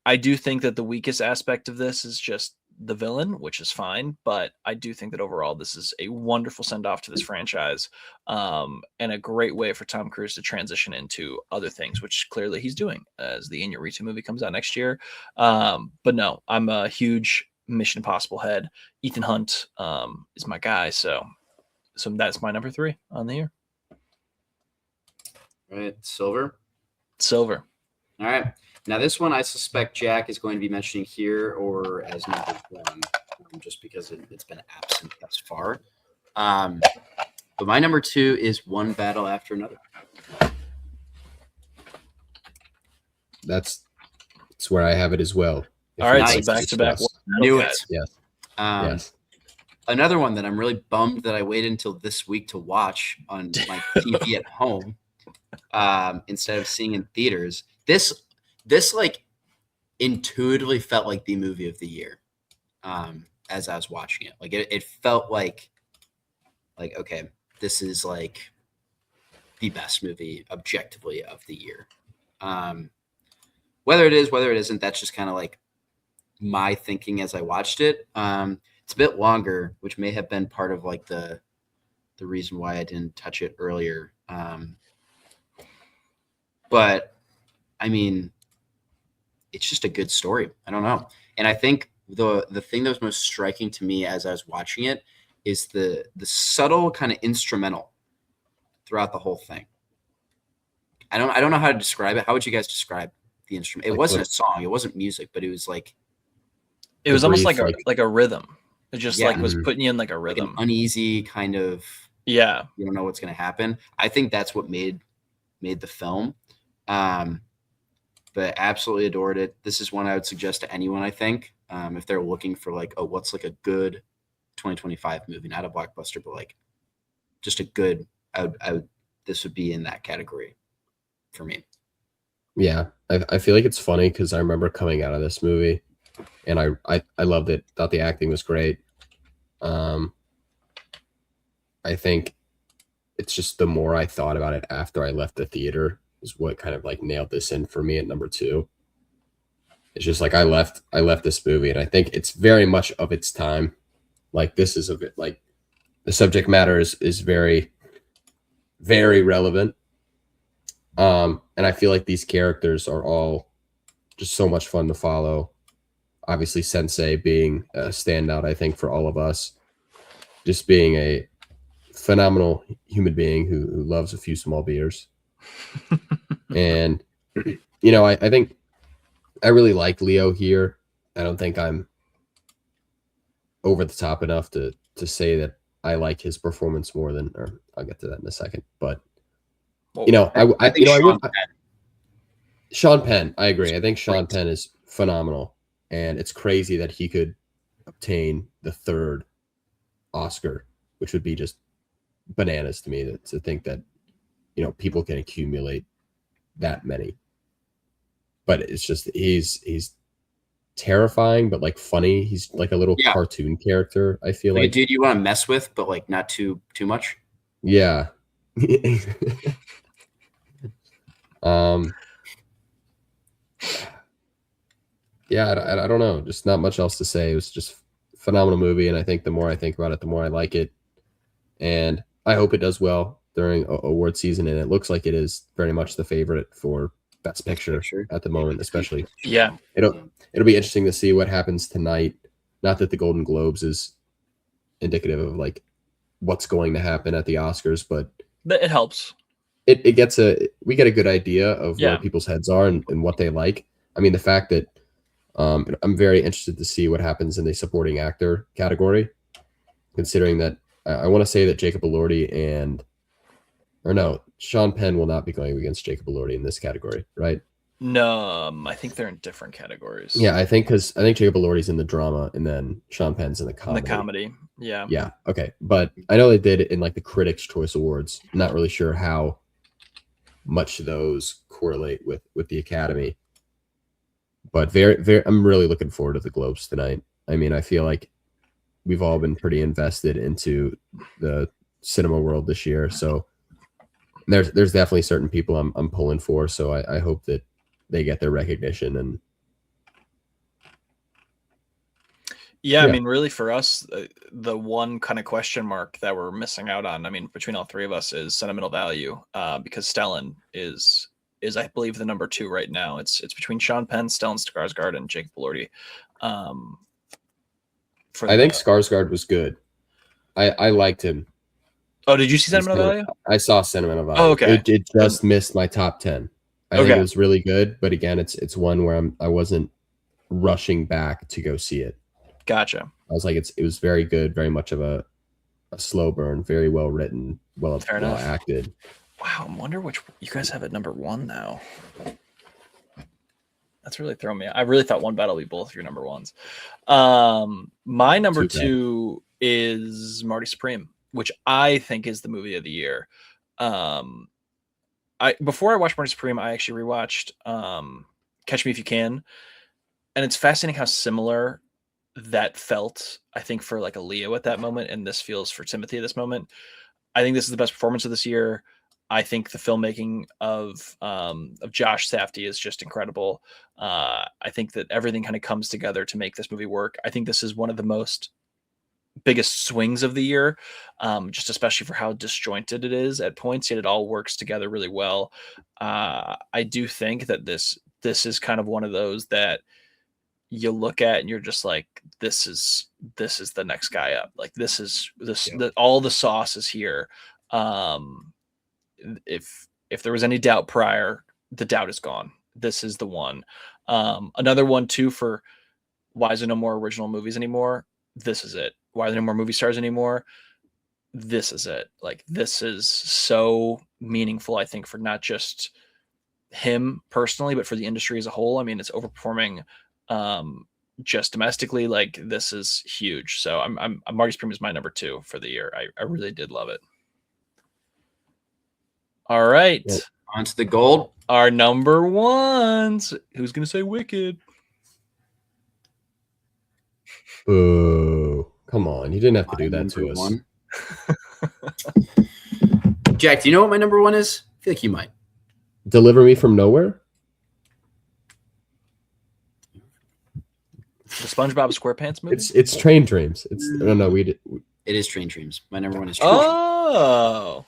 I do think that the weakest aspect of this is just the villain, which is fine, but I do think that overall this is a wonderful send off to this franchise, and a great way for Tom Cruise to transition into other things, which clearly he's doing as the Iñárritu movie comes out next year. But no, I'm a huge Mission Impossible head. Ethan Hunt is my guy, so that's my number 3 on the year. All right, Silver. All right. Now, this one I suspect Jack is going to be mentioning here or as number 1, just because it's been absent thus far. But my number 2 is One Battle After Another. That's where I have it as well. All right, nice. so back to back. Knew it. Yes. Yes. Another one that I'm really bummed that I waited until this week to watch on my TV at home instead of seeing in theaters. This like intuitively felt like the movie of the year as I was watching it. Like it felt like okay, this is like the best movie objectively of the year. Whether it is, whether it isn't, that's just kind of like my thinking as I watched it. It's a bit longer, which may have been part of like the reason why I didn't touch it earlier. But I mean, it's just a good story. I don't know. And I think the thing that was most striking to me as I was watching it is the subtle kind of instrumental throughout the whole thing. I don't know how to describe it. How would you guys describe the instrument? It wasn't a song. It wasn't music, but it was like it was almost like a rhythm. It just like was Mhm. putting you in like a rhythm. Like an uneasy kind of you don't know what's going to happen. I think that's what made the film. But absolutely adored it. This is one I would suggest to anyone, I think, if they're looking for like, oh, what's like a good 2025 movie, not a blockbuster, but like just a good, this would be in that category for me. Yeah. I feel like it's funny because I remember coming out of this movie and I loved it. Thought the acting was great. I think it's just the more I thought about it after I left the theater is what kind of like nailed this in for me at number 2. It's just like I left this movie and I think it's very much of its time. Like this is a bit like the subject matter is very, very relevant. And I feel like these characters are all just so much fun to follow. Obviously Sensei being a standout, I think, for all of us, just being a phenomenal human being who loves a few small beers. And I think I really like Leo here. I don't think I'm over the top enough to say that I like his performance more than, or I'll get to that in a second. But Well, you know, I think you know I Sean would Penn. Sean Penn. I agree. I think Sean Great. Penn is phenomenal, and it's crazy that he could obtain the third Oscar, which would be just bananas to me to think that people can accumulate that many. But it's just he's terrifying, but like funny. He's like a little Yeah. cartoon character. I feel Like a like dude you want to mess with, but like not too much. yeah. Yeah, I don't know. Just not much else to say. It was just a phenomenal movie, and I think the more I think about it, the more I like it. And I hope it does well during award season, and it looks like it is very much the favorite for Best Picture at the moment, especially. Yeah. It'll be interesting to see what happens tonight. Not that the Golden Globes is indicative of like what's going to happen at the Oscars, but it helps. We get a good idea of where people's heads are and what they like. I mean, the fact that I'm very interested to see what happens in the supporting actor category, considering that I want to say that Sean Penn will not be going against Jacob Elordi in this category, right? No, I think they're in different categories. Yeah, I think Jacob Elordi's in the drama and then Sean Penn's in the comedy. The comedy, yeah. Yeah, okay. But I know they did it in like the Critics' Choice Awards. Not really sure how much those correlate with the Academy. But I'm really looking forward to the Globes tonight. I mean, I feel like we've all been pretty invested into the cinema world this year. So there's definitely certain people I'm pulling for. So I hope that they get their recognition. And I mean, really for us, the one kind of question mark that we're missing out on, I mean, between all three of us is sentimental value, because Stellan is I believe the number 2 right now. It's between Sean Penn, Stellan Skarsgård, and Jacob Elordi. I think Skarsgård was good. I liked him. Oh, did you see Sentimental Value? I saw Sentimental Value. Oh, okay. It just missed my top 10. I think it was really good, but again, it's one where I wasn't rushing back to go see it. Gotcha. I was like, it was very good, very much of a slow burn, very well written, well acted. Wow, I wonder which you guys have at number 1 now. That's really throwing me. I really thought One Battle would be both your number 1s. My number 2 is Marty Supreme, which I think is the movie of the year. Before I watched Marty Supreme, I actually rewatched Catch Me If You Can, and it's fascinating how similar that felt. I think for like a Leo at that moment, and this feels for Timothy at this moment. I think this is the best performance of this year. I think the filmmaking of Josh Safdie is just incredible. I think that everything kind of comes together to make this movie work. I think this is one of the biggest swings of the year, just especially for how disjointed it is at points, yet it all works together really well. I do think that this is kind of one of those that you look at and you're just like, this is the next guy up. Like all the sauce is here. If there was any doubt prior, the doubt is gone. This is the one. Another one too for why is there no more original movies anymore? This is it. Why are there no more movie stars anymore? This is it. Like, this is so meaningful, I think, for not just him personally, but for the industry as a whole. I mean, it's overperforming just domestically. Like, this is huge. So I'm Marty Supreme is my number 2 for the year. I really did love it. All right. Well, on to the gold. Our number 1s. Who's going to say Wicked? Boo. Come on. You didn't have to do that to us. Jack, do you know what my number 1 is? I feel like you might. Deliver Me From Nowhere? The SpongeBob SquarePants movie? It's Train Dreams. It is Train Dreams. My number 1 is Train Dreams. Oh.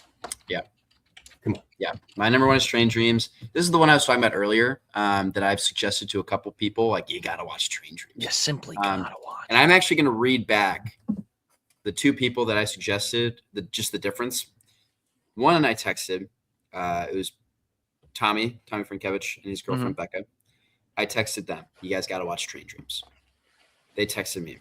Yeah. Yeah, my number 1 is Train Dreams. This is the one I was talking about earlier, that I've suggested to a couple people. Like, you got to watch Train Dreams. You simply gotta watch. And I'm actually going to read back the 2 people that I suggested, just the difference. One I texted, it was Tommy Frankevich and his girlfriend Becca. I texted them, you guys got to watch Train Dreams. They texted me.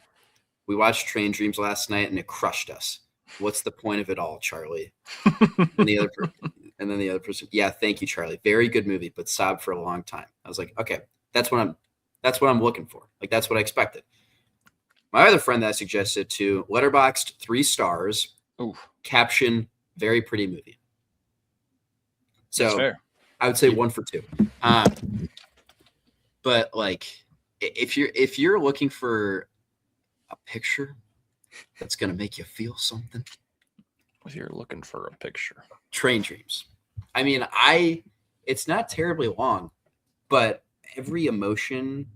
We watched Train Dreams last night and it crushed us. What's the point of it all, Charlie? And then the other person, yeah, thank you, Charlie. Very good movie, but sobbed for a long time. I was like, okay, that's what I'm looking for. Like, that's what I expected. My other friend that I suggested to, letterboxed 3 stars. Oof. Caption, very pretty movie. That's So fair. I would say 1 for 2. But like, if you're looking for a picture that's gonna make you feel something, If you're looking for a picture, Train Dreams. I mean, it's not terribly long, but every emotion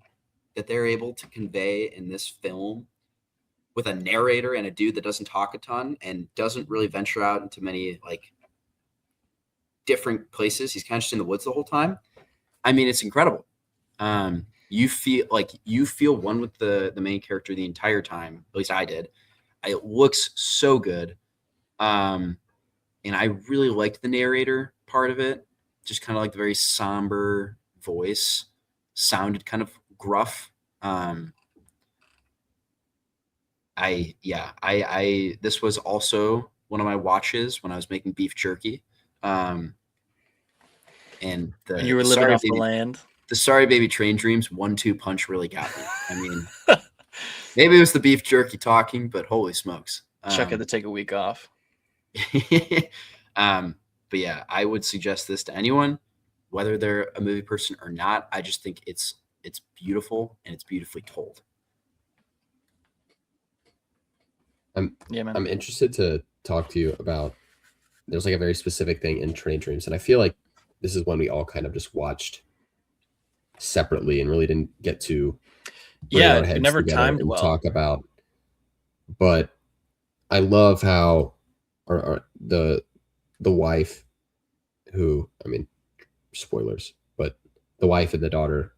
that they're able to convey in this film with a narrator and a dude that doesn't talk a ton and doesn't really venture out into many like different places. He's kind of just in the woods the whole time. I mean, it's incredible. You feel one with the main character the entire time. At least I did. It looks so good. And I really liked the narrator part of it. Just kind of like the very somber voice, sounded kind of gruff. This was also one of my watches when I was making beef jerky. And you were living off the land. The Sorry Baby Train Dreams 1-2 punch really got me. I mean, maybe it was the beef jerky talking, but holy smokes. Chuck had to take a week off. But yeah, I would suggest this to anyone, whether they're a movie person or not. I just think it's beautiful and it's beautifully told. I'm interested to talk to you about. There's like a very specific thing in Train Dreams, and I feel like this is one we all kind of just watched separately and really didn't get to. It never timed well. Talk about, but I love how, or the wife, who, I mean, spoilers, but the wife and the daughter,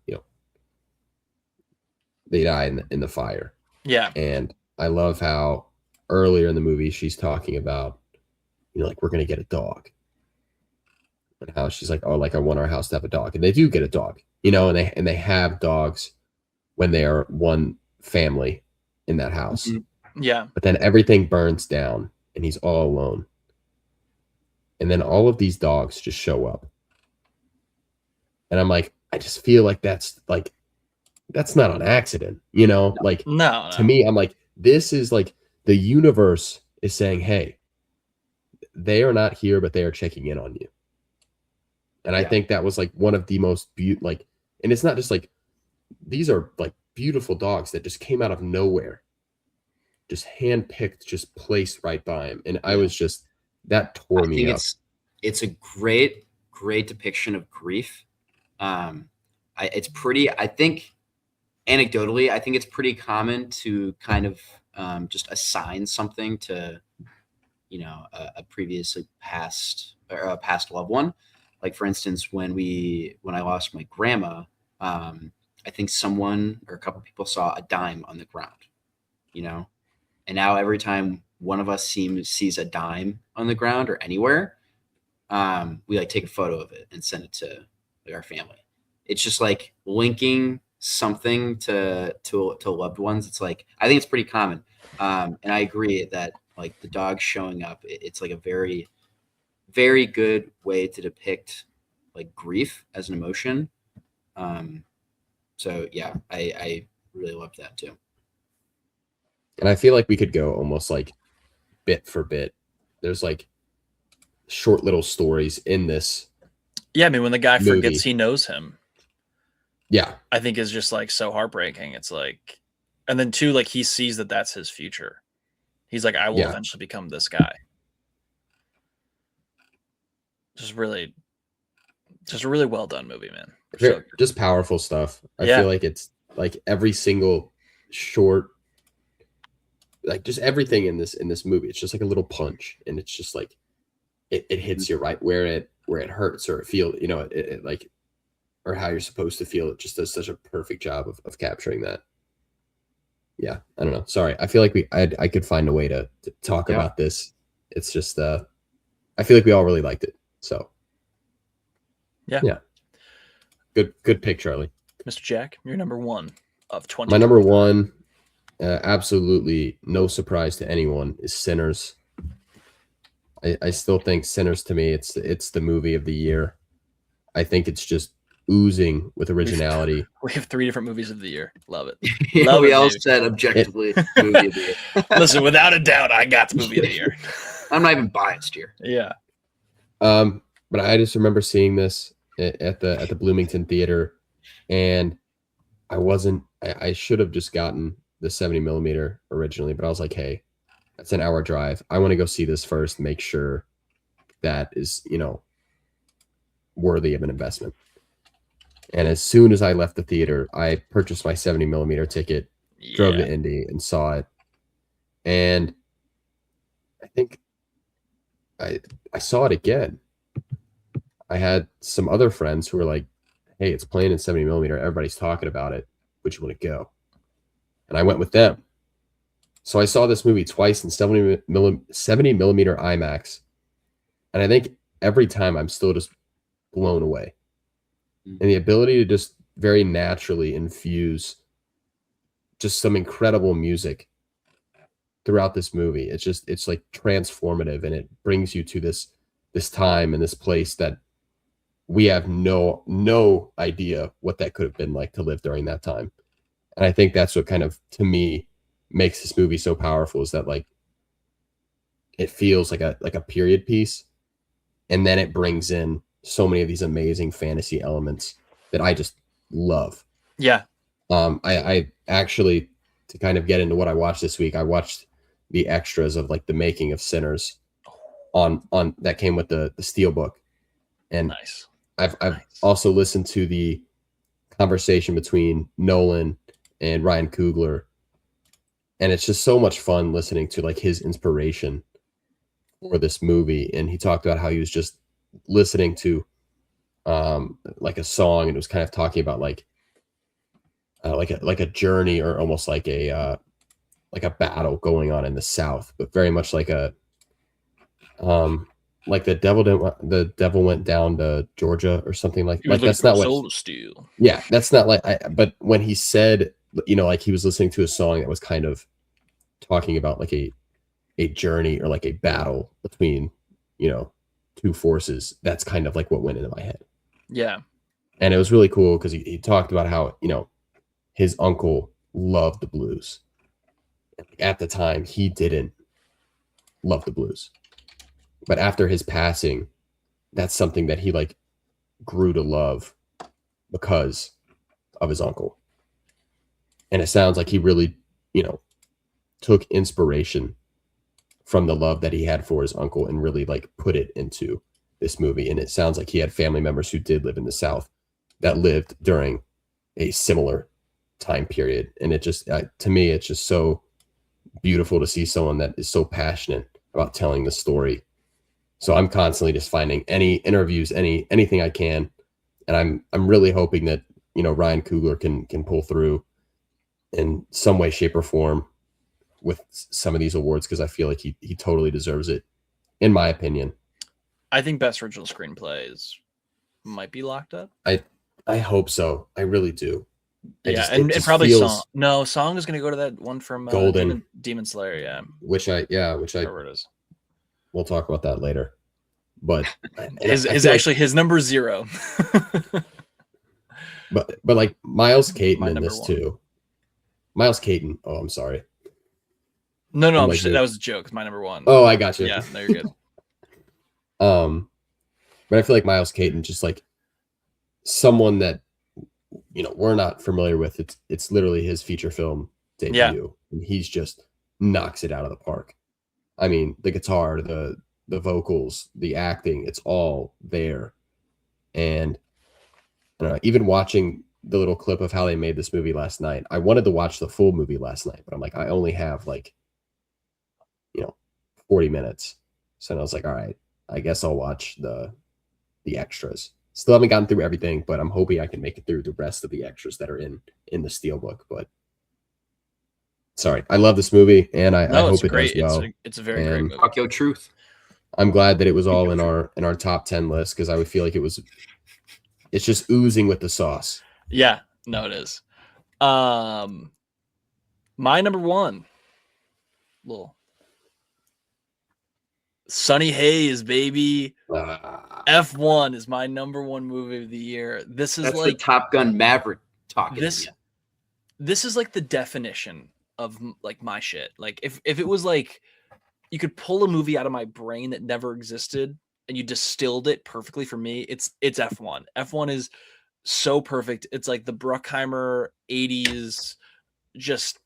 they die in the fire. Yeah, and I love how earlier in the movie she's talking about, like, we're gonna get a dog, and how she's like, oh, like I want our house to have a dog, and they do get a dog, and they have dogs when they are one family in that house. Mm-hmm. Yeah, but then everything burns down and he's all alone, and then all of these dogs just show up, and I'm like, I just feel like that's not an accident, like, no. To me, I'm like, this is like the universe is saying, hey, they are not here, but they are checking in on you. And I think that was like one of the most and it's not just like, these are like beautiful dogs that just came out of nowhere, just handpicked, just placed right by him. And I was just, that tore me up. It's a great depiction of grief. It's pretty, I think, anecdotally, I think it's pretty common to kind of just assign something to, a previously passed or a past loved one. Like, for instance, when I lost my grandma, I think someone or a couple people saw a dime on the ground, and now every time one of us sees a dime on the ground or anywhere, we like take a photo of it and send it to our family. It's just like linking something to loved ones. It's like, I think it's pretty common. And I agree that like the dog showing up, it's like a very, very good way to depict like grief as an emotion. So yeah, I really loved that too. And I feel like we could go almost like bit for bit. There's like short little stories in this. Yeah, I mean, when the guy forgets he knows him. Yeah. I think is just like so heartbreaking. It's like, and then too, like he sees that that's his future. He's like, I will eventually become this guy. Just a really well done movie, man. Just powerful stuff. I feel like it's like every single short, like just everything in this movie. It's just like a little punch, and it's just like it hits you right where it hurts, or it feels, it like, or how you're supposed to feel. It just does such a perfect job of capturing that. Yeah, I don't know. Sorry, I feel like I could find a way to talk about this. It's just I feel like we all really liked it. So yeah. Good pick, Charlie. Mr. Jack, you're number 1 of 20. My number 1, absolutely no surprise to anyone, is Sinners. I still think Sinners to me, it's the movie of the year. I think it's just oozing with originality. We have 3 different movies of the year. Love it. Yeah, Love we it, all baby. said objectively movie of the year. Listen, without a doubt, I got the movie of the year. I'm not even biased here. Yeah. But I just remember seeing this at the Bloomington Theater, and I should have just gotten the 70 millimeter originally, but I was like, hey, that's an hour drive. I want to go see this first, make sure that is, worthy of an investment. And as soon as I left the theater, I purchased my 70 millimeter ticket, drove to Indy and saw it. And I think I saw it again. I had some other friends who were like, hey, it's playing in 70 millimeter. Everybody's talking about it. Would you want to go? And I went with them. So I saw this movie twice in 70 millimeter IMAX. And I think every time I'm still just blown away. And the ability to just very naturally infuse just some incredible music throughout this movie. It's like transformative, and it brings you to this time and this place that we have no idea what that could have been like to live during that time. And I think that's what kind of, to me, makes this movie so powerful, is that like it feels like a period piece, and then it brings in so many of these amazing fantasy elements that I just love. Yeah. I actually, to kind of get into what I watched this week, I watched the extras of like the making of Sinners on that came with the Steelbook. And Nice. I've also listened to the conversation between Nolan and Ryan Coogler, and it's just so much fun listening to like his inspiration for this movie. And he talked about how he was just listening to like a song, and it was kind of talking about like a journey, or almost like a battle going on in the South, but very much like a like the devil went down to Georgia or something like that's not what Steel. Yeah, that's not like but when he said, like he was listening to a song that was kind of talking about like a journey or like a battle between, two forces, that's kind of like what went into my head. Yeah. And it was really cool because he talked about how, his uncle loved the blues. At the time, he didn't love the blues. But after his passing, that's something that he like grew to love because of his uncle. And it sounds like he really, took inspiration from the love that he had for his uncle and really like put it into this movie. And it sounds like he had family members who did live in the South that lived during a similar time period. And it just, to me, it's just so beautiful to see someone that is so passionate about telling the story. So I'm constantly just finding any interviews, anything I can. And I'm really hoping that, Ryan Coogler can pull through in some way, shape, or form with some of these awards, because I feel like he totally deserves it, in my opinion. I think best original screenplays might be locked up. I hope so. I really do. And probably Song. No, Song is going to go to that one from Golden Demon Slayer. Yeah, which whatever it is. We'll talk about that later. But his number 0. but like Miles Caton My in number this 1. too. Miles Caton. Oh, I'm sorry. No, that was a joke. It's my number 1. Oh, I got you. Yeah, no, you're good. But I feel like Miles Caton, just like someone that we're not familiar with. It's literally his feature film debut, and he's just knocks it out of the park. I mean, the guitar, the vocals, the acting, it's all there. And I don't know, even watching the little clip of how they made this movie last night, I wanted to watch the full movie last night, but I'm like, I only have like 40 minutes. So I was like, all right, I guess I'll watch the extras. Still haven't gotten through everything, but I'm hoping I can make it through the rest of the extras that are in the Steelbook. But sorry, I love this movie, and I hope it does well. It's a very great movie. Talk your truth. I'm glad that it was all in our top 10 list, because I would feel like it's just oozing with the sauce. Yeah, no, it is. My number 1, little Sunny Hayes, baby. Ah, F1 is my number one movie of the year. This is That's like the Top Gun Maverick talking. this. To you. This is like the definition of like my shit. Like if it was like you could pull a movie out of my brain that never existed and you distilled it perfectly for me, it's F1. F1 is so perfect. It's like the Bruckheimer 80s, just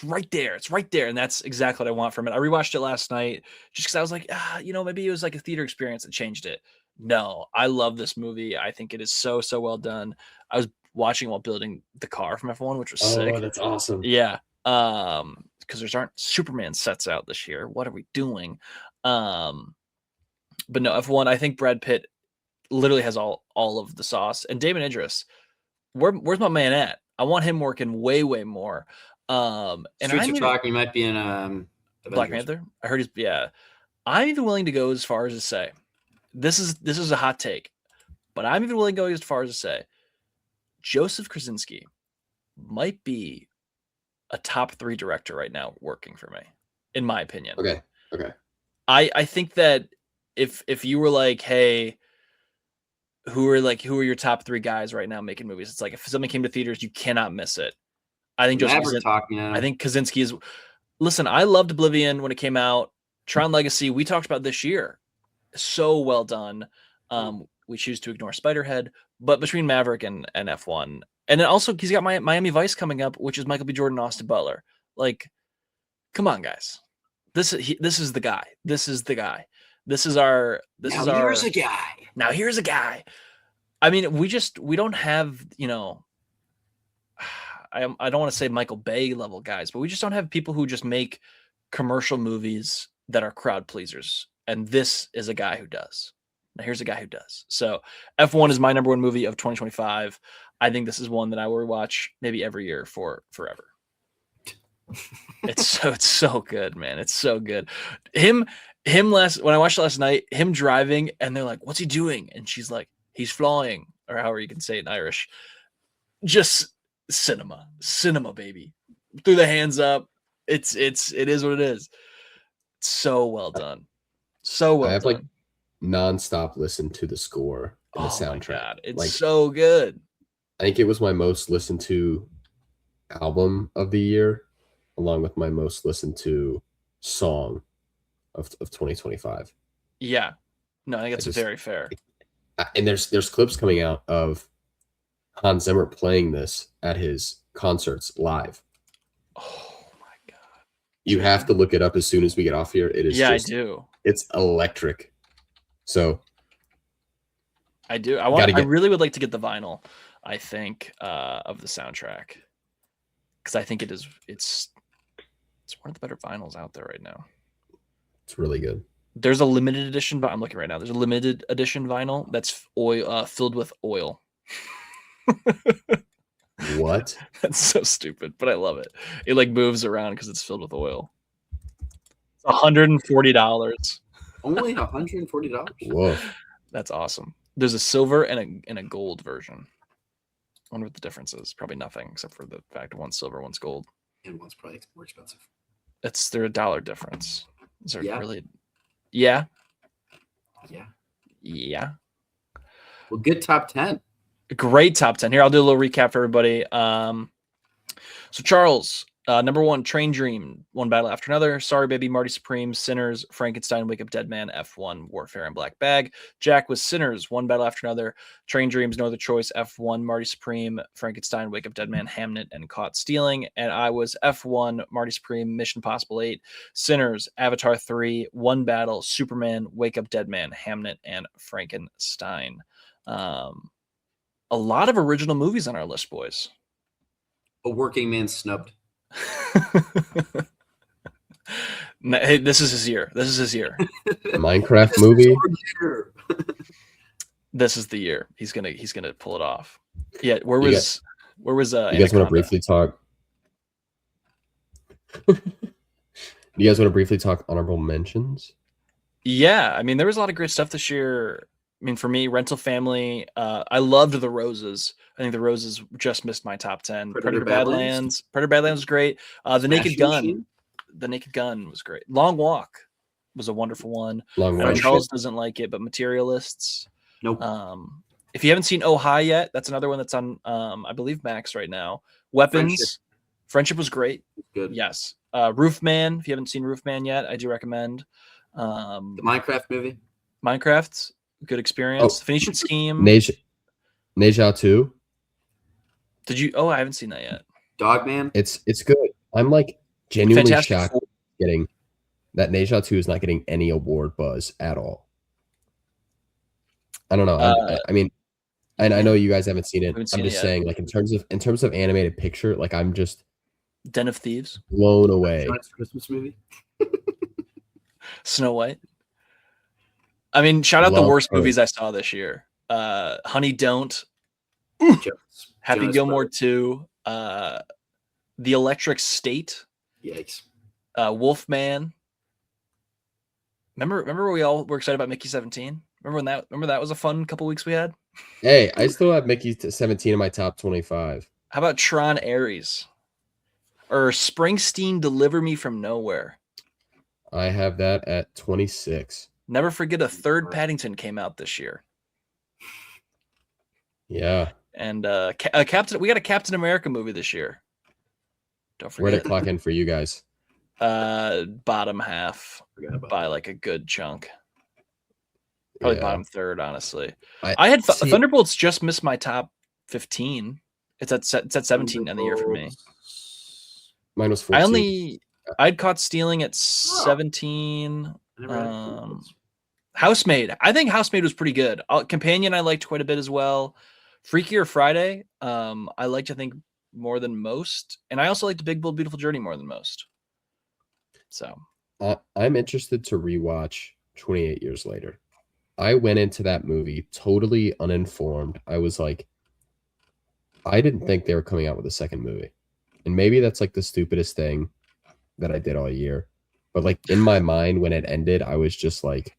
right there. It's right there. And that's exactly what I want from it. I rewatched it last night just because I was like, maybe it was like a theater experience that changed it. No, I love this movie. I think it is so well done. I was watching while building the car from F1, which was sick. that's awesome. Yeah. Because there's aren't Superman sets out this year. What are we doing? But no, F1, I think Brad Pitt literally has all of the sauce. And Damon Idris, where's my man at? I want him working way more. And Streets of Talk, you might be in Black Avengers. Panther. I heard I'm even willing to go as far as to say this is a hot take, but I'm even willing to go as far as to say Joseph Krasinski might be a top 3 director right now working for me, in my opinion. Okay. I think that if you were like, hey, who are your top 3 guys right now making movies? It's like if something came to theaters, you cannot miss it. I think Maverick talking. I think Kaczynski is. Listen, I loved Oblivion when it came out. Tron Legacy, we talked about this year. So well done. We choose to ignore Spiderhead, but between Maverick and F1, and then also he's got Miami Vice coming up, which is Michael B. Jordan, Austin Butler. Like, come on, guys. This is the guy. This is the guy. This is our. Here's a guy. Now here's a guy. I mean, we don't have, I don't want to say Michael Bay level guys, but we just don't have people who just make commercial movies that are crowd pleasers. And this is a guy who does. Now here's a guy who does. So F1 is my number one movie of 2025. I think this is one that I will watch maybe every year for forever. It's so good, man. It's so good. Him when I watched it last night, him driving and they're like, what's he doing? And she's like, he's flying, or however you can say it in Irish. Just cinema, baby. Threw the hands up. It is what it is. It's so well done. So well I have done. like nonstop listen to the score and the soundtrack. My God. It's like, so good. I think it was my most listened to album of the year, along with my most listened to song of 2025. Yeah. No, I think it's very fair. And there's clips coming out of Hans Zimmer playing this at his concerts live. Oh my God. You have to look it up as soon as we get off here. It is I do. It's electric. So I do. I really would like to get the vinyl, I think, of the soundtrack. Because I think it's one of the better vinyls out there right now. It's really good. There's a limited edition, but I'm looking right now. There's a limited edition vinyl that's oil filled with oil. What? That's so stupid, but I love it. It like moves around because it's filled with oil. It's $140. Only $140. Whoa. That's awesome. There's a silver and a gold version. I wonder what the difference is. Probably nothing except for the fact one's silver, one's gold. And one's probably more expensive. They're $1 difference. Is there really? Yeah. Well, good top 10. Great top 10. Here, I'll do a little recap for everybody. So Charles, number 1, Train Dream, One Battle After Another, Sorry Baby, Marty Supreme, Sinners, Frankenstein, Wake Up Dead Man, F1, Warfare, and Black Bag. Jack was Sinners, One Battle After Another, Train Dreams, No Other Choice, F1, Marty Supreme, Frankenstein, Wake Up Dead Man, Hamnet, and Caught Stealing. And I was F1, Marty Supreme, Mission Impossible 8, Sinners, Avatar 3, One Battle, Superman, Wake Up Dead Man, Hamnet, and Frankenstein. A lot of original movies on our list, boys. A working man snubbed. Hey, this is his year. Minecraft movie. This is the year. He's gonna pull it off. Yeah. Where was you guys want to briefly talk? You guys want to briefly talk honorable mentions? Yeah, I mean, there was a lot of great stuff this year. I mean, for me, Rental Family. I loved The Roses. I think The Roses just missed my top 10. Predator Badlands. Predator Badlands was great. The Naked Gun. The Naked Gun was great. Long Walk. was a wonderful one. Long I know Friendship. Charles doesn't like it, but Materialists. Nope. If you haven't seen Oh Hi yet, that's another one that's on I believe Max right now. Weapons. Friendship was great. Good. Yes. Roofman. If you haven't seen Roofman yet, I do recommend. The Minecraft movie. Minecraft, good experience. Oh. Phoenician Scheme. Neja 2. Did you? Oh, I haven't seen that yet. Dogman. It's good. I'm like genuinely Fantastic shocked Four. getting that Neja 2 is not getting any award buzz at all. I don't know. I mean, and I know you guys haven't seen it. Haven't seen I'm it just yet. saying, like in terms of animated picture, like I'm just Den of Thieves. blown away. Christmas movie. Snow White. I mean, shout out the Love worst her. movies I saw this year. Honey Don't. Happy Jonas Gilmore Brothers. 2. The Electric State. Yikes. Wolfman. Remember we all were excited about Mickey 17? Remember that was a fun couple weeks we had? Hey, I still have Mickey 17 in my top 25. How about Tron Ares? Or Springsteen Deliver Me From Nowhere? I have that at 26. Never forget a third Paddington came out this year. Yeah. And we got a Captain America movie this year. Don't Where'd forget. it clock in for you guys? Bottom half by like a good chunk. Probably Yeah. bottom third, honestly. I had see- Thunderbolts just missed my top 15. It's at 17 on the year for me. Mine was 14. I'd caught Stealing at 17. I never had Housemaid. I think Housemaid was pretty good. Companion I liked quite a bit as well. Freakier Friday. I liked, I think, more than most. And I also liked The Big Bold Beautiful Journey more than most. So I'm interested to rewatch 28 Years Later. I went into that movie totally uninformed. I was like, I didn't think they were coming out with a second movie. And maybe that's like the stupidest thing that I did all year. But like in my mind, when it ended, I was just like,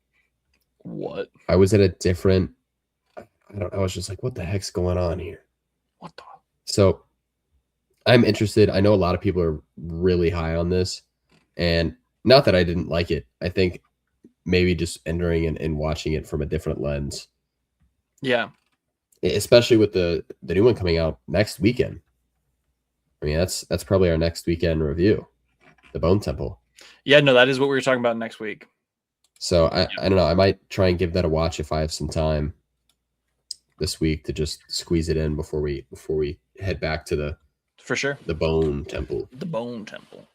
what? I was at a different, I was just like, what the heck's going on here? What the? So I'm interested. I know a lot of people are really high on this. And not that I didn't like it. I think maybe just entering and watching it from a different lens. Yeah. Especially with the new one coming out next weekend. I mean, that's probably our next weekend review, The Bone Temple. Yeah, no, that is what we were talking about next week. So I don't know. I might try and give that a watch if I have some time this week to just squeeze it in before we head back to the For sure. The Bone Temple. The Bone Temple.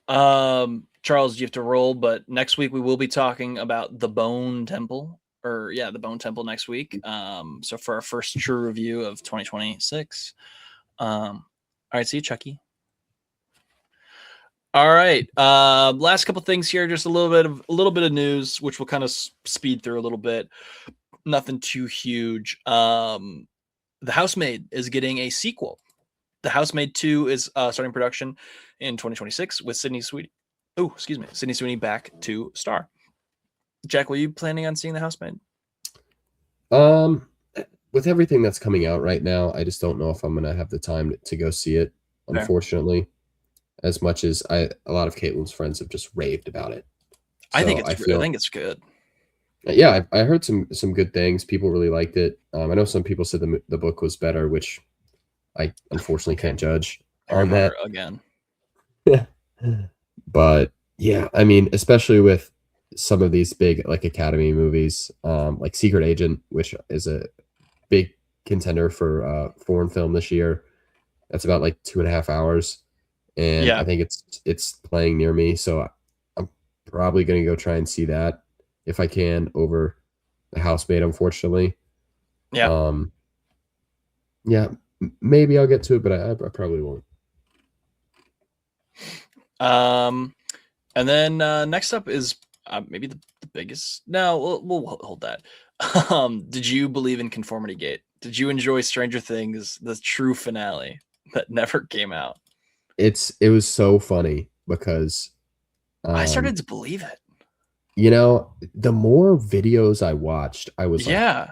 Charles, you have to roll, but next week we will be talking about the Bone Temple. The Bone Temple next week. So for our first true review of 2026. All right, see you, Chucky. All right. Last couple things here, just a little bit of news, which we'll kind of speed through a little bit. Nothing too huge. The Housemaid is getting a sequel. The Housemaid 2 is starting production in 2026 with Sydney Sweeney. Oh, excuse me, Sydney Sweeney back to star. Jack, were you planning on seeing The Housemaid? With everything that's coming out right now, I just don't know if I'm gonna have the time to go see it. Fair. Unfortunately, as much as a lot of Caitlin's friends have just raved about it. I think So it's good. Yeah, I heard some good things. People really liked it. I know some people said the book was better, which I unfortunately can't judge on that again. But yeah, I mean, especially with some of these big like Academy movies, like Secret Agent, which is a big contender for foreign film this year. That's about like 2.5 hours, and Yeah. I think it's playing near me, so I'm probably gonna go try and see that if I can over The Housemaid. Unfortunately, Yeah. Maybe I'll get to it, but I probably won't. And then next up is maybe the biggest. No, we'll hold that. Did you believe in Conformity Gate? Did you enjoy Stranger Things, the true finale that never came out? It was so funny because I started to believe it. You know, the more videos I watched, I was like,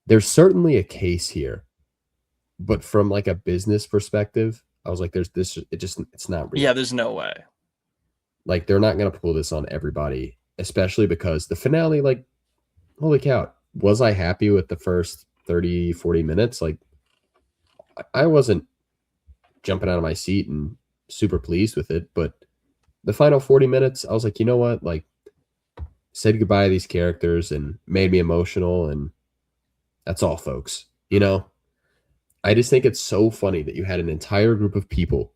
there's certainly a case here. But from like a business perspective, I was like, it's not real. Yeah, there's no way. Like they're not gonna pull this on everybody especially because the finale, like, holy cow, was I happy with the first 30, 40 minutes? Like, I wasn't jumping out of my seat and super pleased with it, but the final 40 minutes, I was like, you know what? Like, said goodbye to these characters and made me emotional, and that's all, folks. You know, I just think it's so funny that you had an entire group of people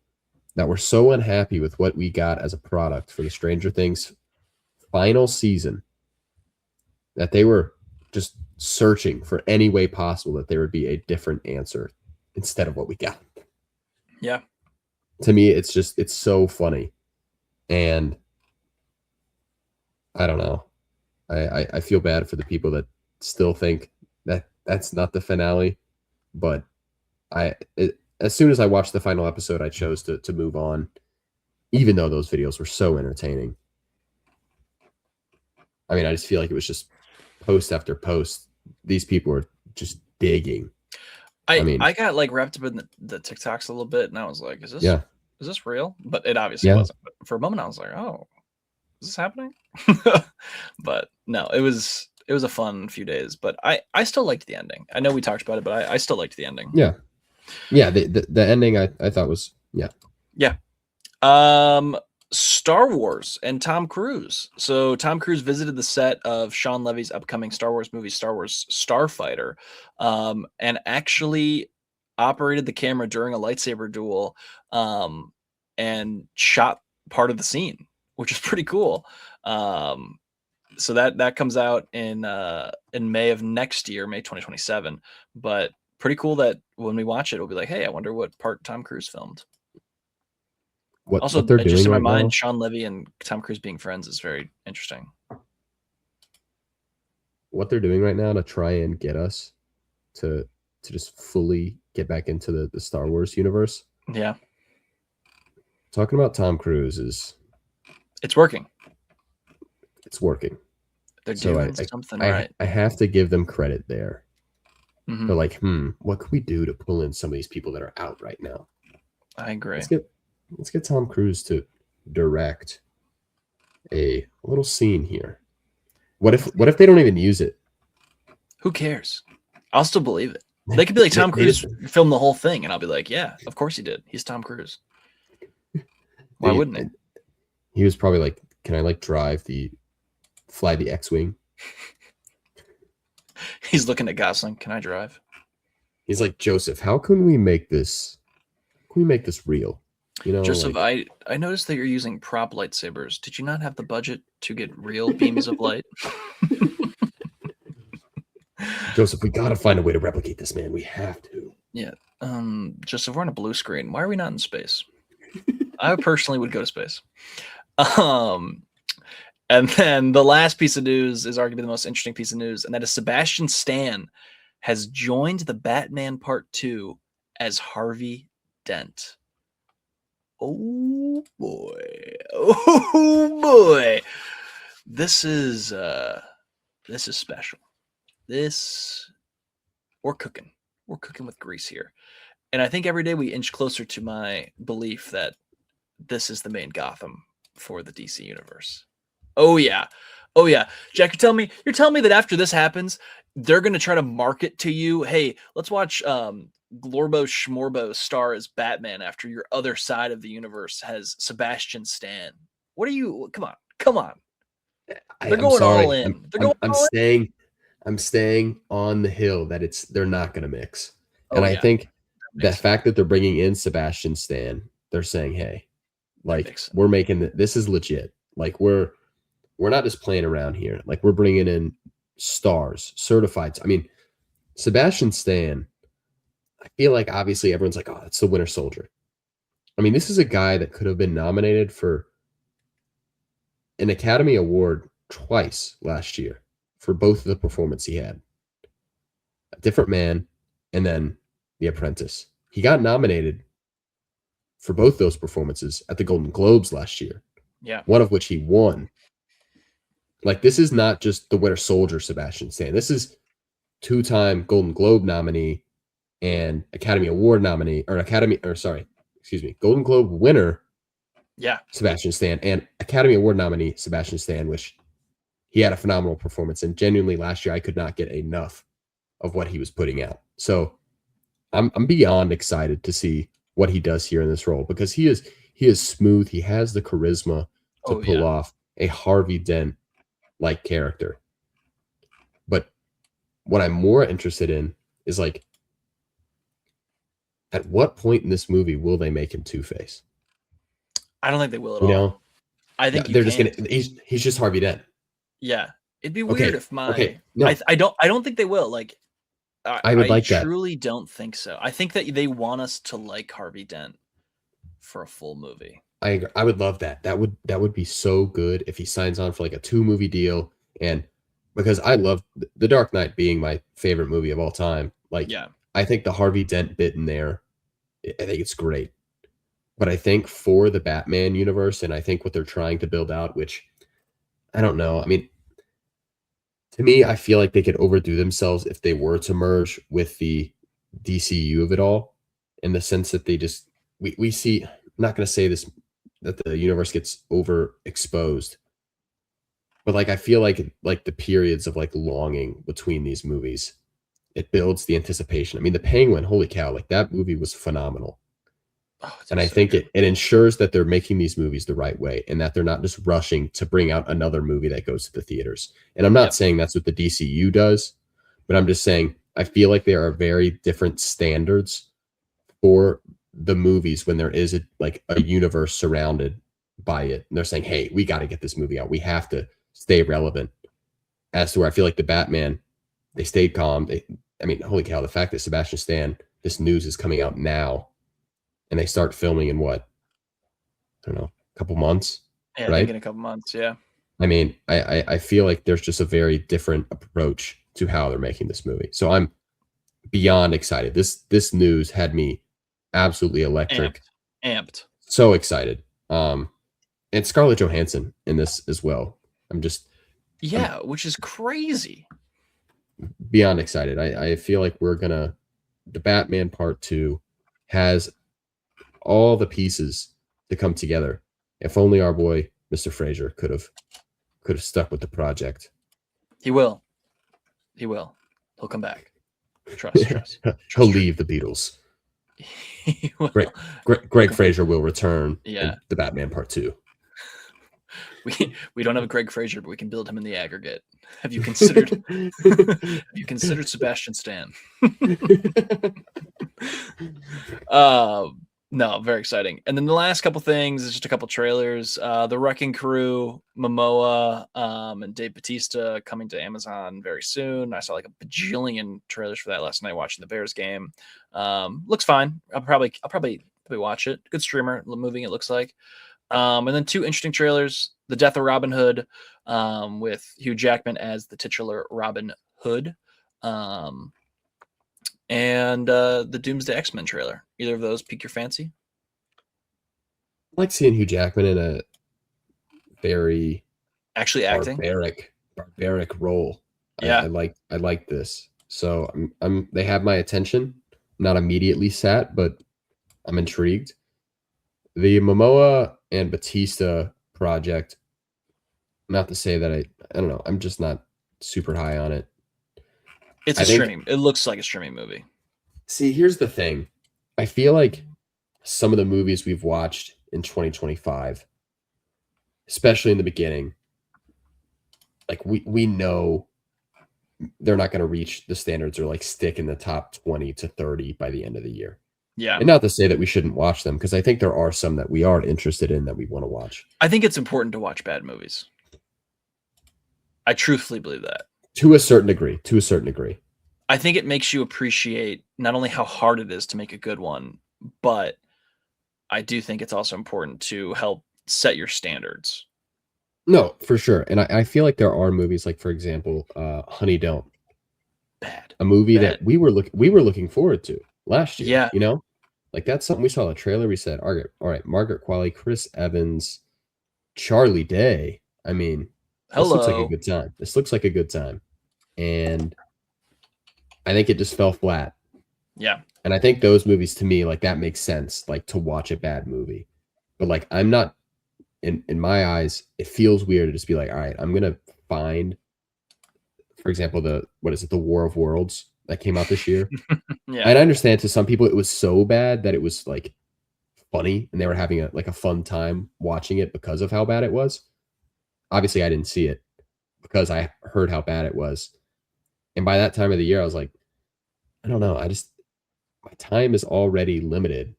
that were so unhappy with what we got as a product for the Stranger Things final season that they were just searching for any way possible that there would be a different answer instead of what we got. Yeah. To me, it's so funny. And I don't know. I feel bad for the people that still think that that's not the finale, but as soon as I watched the final episode, I chose to move on, even though those videos were so entertaining. I mean, I just feel like it was just post after post. These people were just digging. I got like wrapped up in the TikToks a little bit, and I was like, is this real? But it obviously wasn't. But for a moment, I was like, oh, is this happening? But no, it was a fun few days. But I still liked the ending. I know we talked about it, but I still liked the ending. Yeah. The ending I thought was yeah. Star Wars and Tom Cruise. So Tom Cruise visited the set of Sean Levy's upcoming Star Wars movie, Star Wars Starfighter, and actually operated the camera during a lightsaber duel, and shot part of the scene, which is pretty cool. So that comes out in May of next year, May 2027. But pretty cool that when we watch it, we'll be like, hey, I wonder what part Tom Cruise filmed. What they're doing just in my mind, Sean Levy and Tom Cruise being friends is very interesting. What they're doing right now to try and get us to just fully get back into the Star Wars universe. Yeah. Talking about Tom Cruise it's working. It's working. They're doing something right. I have to give them credit there. Mm-hmm. They're like, what can we do to pull in some of these people that are out right now? I agree. Let's get Tom Cruise to direct a little scene here. What if they don't even use it? Who cares? I'll still believe it. They could be like, Tom Cruise filmed the whole thing, and I'll be like, yeah, of course he did. He's Tom Cruise. Why wouldn't he? He was probably like, can I like fly the X-Wing? He's looking at Gosling. Can I drive? He's like, Joseph, how can we make this real? You know, Joseph, I noticed that you're using prop lightsabers. Did you not have the budget to get real beams of light? Joseph, we gotta find a way to replicate this, man. We have to. Yeah. Joseph, we're on a blue screen. Why are we not in space? I personally would go to space. And then the last piece of news is arguably the most interesting piece of news, and that is Sebastian Stan has joined the Batman Part 2 as Harvey Dent. Oh boy. Oh boy. This is special. We're cooking. We're cooking with grease here. And I think every day we inch closer to my belief that this is the main Gotham for the DC universe. Oh yeah. Oh yeah. Jack, you're telling me that after this happens, they're going to try to market to you, hey, let's watch Glorbo Schmorbo star as Batman after your other side of the universe has Sebastian Stan. What are you? Come on. They're going all in. I'm staying on the hill that they're not going to mix. Oh, and I think the fact that they're bringing in Sebastian Stan, they're saying, hey, like we're making this is legit. Like we're not just playing around here. Like we're bringing in stars, certified. I mean, Sebastian Stan, I feel like obviously everyone's like, oh, that's the Winter Soldier. I mean, this is a guy that could have been nominated for an Academy Award twice last year for both of the performance he had. A Different Man and then The Apprentice. He got nominated for both those performances at the Golden Globes last year. Yeah. One of which he won. Like, this is not just the Winter Soldier Sebastian Stan. This is two-time Golden Globe nominee and Academy Award nominee, Golden Globe winner. Yeah. Sebastian Stan and Academy Award nominee Sebastian Stan, which he had a phenomenal performance. And genuinely, last year I could not get enough of what he was putting out. So I'm beyond excited to see what he does here in this role, because he is smooth. He has the charisma to pull off a Harvey Dent like character. But what I'm more interested in is, like, at what point in this movie will they make him Two-Face? I don't think they will at You all. know, I think they're just gonna. He's just Harvey Dent. Yeah, it'd be weird if my. Okay. No. I don't think they will. Like, I would like that. I truly don't think so. I think that they want us to like Harvey Dent for a full movie. I agree. I would love that. That would be so good if he signs on for like a 2-movie deal. And because I love The Dark Knight being my favorite movie of all time. Like, I think the Harvey Dent bit in there, I think it's great. But I think for the Batman universe, and I think what they're trying to build out, which I don't know. I mean, to me, I feel like they could overdo themselves if they were to merge with the DCU of it all, in the sense that they just we see. I'm not going to say this, that the universe gets overexposed, but like I feel like the periods of like longing between these movies, it builds the anticipation. I mean, the Penguin, holy cow, like that movie was phenomenal. And I think it ensures that they're making these movies the right way, and that they're not just rushing to bring out another movie that goes to the theaters. And I'm not saying that's what the DCU does, but I'm just saying I feel like there are very different standards for the movies when there is a universe surrounded by it. And they're saying, hey, we got to get this movie out. We have to stay relevant. As to where I feel like the Batman, they stayed calm. I mean, holy cow, the fact that Sebastian Stan, this news is coming out now, and they start filming in what? I don't know, a couple months. Yeah, right? I think in a couple months, yeah. I mean, I feel like there's just a very different approach to how they're making this movie. So I'm beyond excited. This news had me absolutely electric. Amped. So excited. And Scarlett Johansson in this as well. Which is crazy. Beyond excited. I feel like the Batman Part 2 has all the pieces to come together. If only our boy Mr. Fraser could have stuck with the project. He will. He'll come back. Trust. He'll leave the Beatles. He will. Greg Fraser will return. Yeah. In the Batman Part 2. We don't have a Greg Fraser, but we can build him in the aggregate. Have you considered Sebastian Stan? No, very exciting. And then the last couple things is just a couple trailers. The Wrecking Crew, Momoa, and Dave Bautista coming to Amazon very soon. I saw like a bajillion trailers for that last night watching the Bears game. Looks fine. I'll probably watch it. Good streamer moving, it looks like. And then 2 interesting trailers: The Death of Robin Hood, with Hugh Jackman as the titular Robin Hood, and the Doomsday X-Men trailer. Either of those pique your fancy? I like seeing Hugh Jackman in a very actually acting barbaric role. Yeah, I like this. So they have my attention. Not immediately sat, but I'm intrigued. The Momoa and Batista project, not to say that I don't know, I'm just not super high on it. It's streaming. It looks like a streaming movie. See, here's the thing. I feel like some of the movies we've watched in 2025, especially in the beginning, like we know they're not going to reach the standards or like stick in the top 20 to 30 by the end of the year. Yeah. And not to say that we shouldn't watch them, because I think there are some that we are interested in that we want to watch. I think it's important to watch bad movies. I truthfully believe that. To a certain degree. I think it makes you appreciate not only how hard it is to make a good one, but I do think it's also important to help set your standards. No, for sure. And I feel like there are movies like, for example, Honey Don't. Bad. A movie that we were looking forward to last year. Yeah. You know? Like that's something we saw the trailer. We said, all right, Margaret Qualley, Chris Evans, Charlie Day. I mean, this looks like a good time. This looks like a good time. And I think it just fell flat. Yeah. And I think those movies, to me, like that makes sense, like to watch a bad movie. But like I'm not, in my eyes, it feels weird to just be like, all right, I'm gonna find, for example, the War of Worlds that came out this year. Yeah. And I understand to some people it was so bad that it was like funny and they were having a fun time watching it because of how bad it was. Obviously, I didn't see it because I heard how bad it was. And by that time of the year, I was like, I don't know. My time is already limited.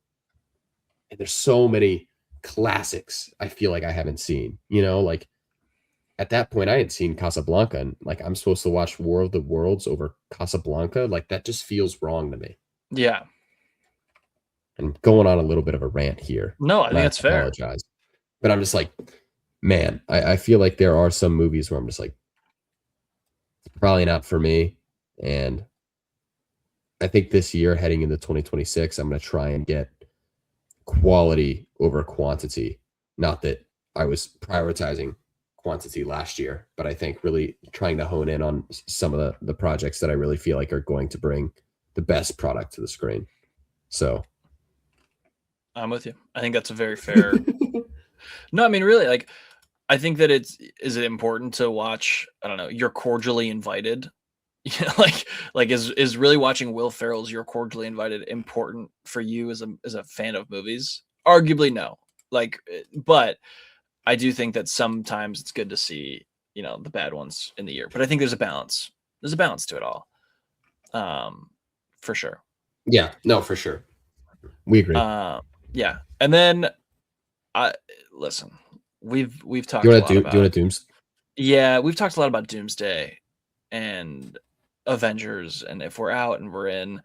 And there's so many classics I feel like I haven't seen, like at that point I had seen Casablanca and like I'm supposed to watch War of the Worlds over Casablanca. Like that just feels wrong to me. Yeah. And going on a little bit of a rant here. No, I think that's fair. Apologize. But I'm just like, man, I feel like there are some movies where I'm just like, it's probably not for me. And I think this year heading into 2026, I'm going to try and get quality over quantity. Not that I was prioritizing quantity last year, but I think really trying to hone in on some of the projects that I really feel like are going to bring the best product to the screen. So I'm with you. I think that's a very fair. No, I mean, really, like, I think that is it important to watch? I don't know. You're Cordially Invited. Yeah, like is really watching Will Ferrell's You're Cordially Invited important for you as a fan of movies? Arguably, no. Like, but I do think that sometimes it's good to see, the bad ones in the year. But I think there's a balance. There's a balance to it all. For sure. Yeah, no, for sure. We agree. Yeah. And then listen, we've talked do you a want lot to do a Dooms? Yeah, we've talked a lot about Doomsday and Avengers, and if we're out and we're in,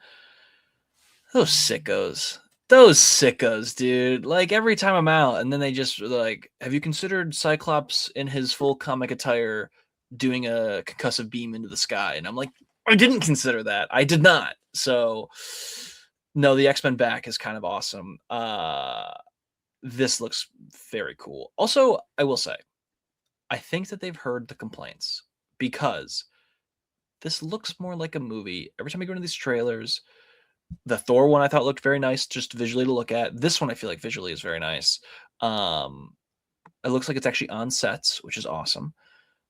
those sickos, dude. Like every time I'm out, and then they just like, have you considered Cyclops in his full comic attire doing a concussive beam into the sky? And I'm like, I didn't consider that. I did not. So no, the X-Men back is kind of awesome. This looks very cool. Also, I will say, I think that they've heard the complaints because this looks more like a movie. Every time I go into these trailers, the Thor one I thought looked very nice just visually to look at. This one I feel like visually is very nice. It looks like it's actually on sets, which is awesome.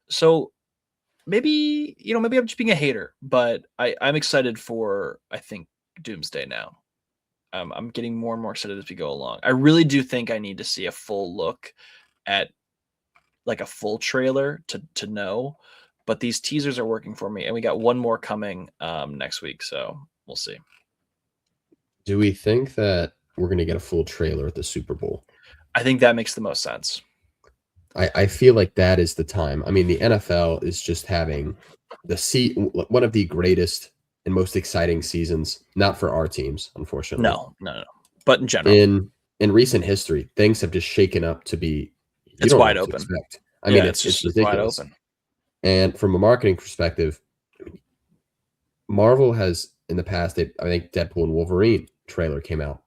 So maybe I'm just being a hater, but I'm excited for, I think, Doomsday now. I'm getting more and more excited as we go along. I really do think I need to see a full look at like a full trailer to know, but these teasers are working for me, and we got one more coming next week, so we'll see. Do we think that we're going to get a full trailer at the Super Bowl? I think that makes the most sense. I feel like that is the time. I mean, the NFL is just having one of the greatest and most exciting seasons, not for our teams, unfortunately. No. But in general, in recent history, things have just shaken up to be. It's wide open. I mean, it's just ridiculous. Wide open. And from a marketing perspective, Marvel has in the past. I think Deadpool and Wolverine trailer came out.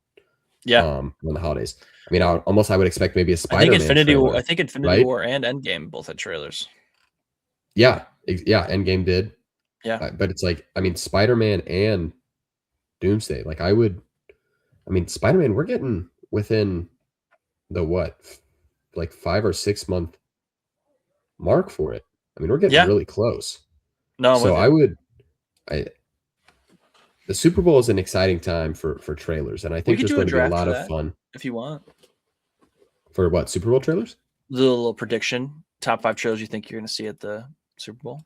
Yeah. On the holidays. I mean, I would expect maybe a Spider-Man. I think Infinity War and Endgame both had trailers. Yeah. Endgame did. Yeah. But it's like, I mean, Spider-Man and Doomsday. Like Spider-Man, we're getting within the like 5 or 6 month mark for it. I mean, we're getting really close. No, so the Super Bowl is an exciting time for trailers, and I think there's going to be a lot of fun. If you want. For what, Super Bowl trailers? The little prediction, top 5 shows you think you're going to see at the Super Bowl,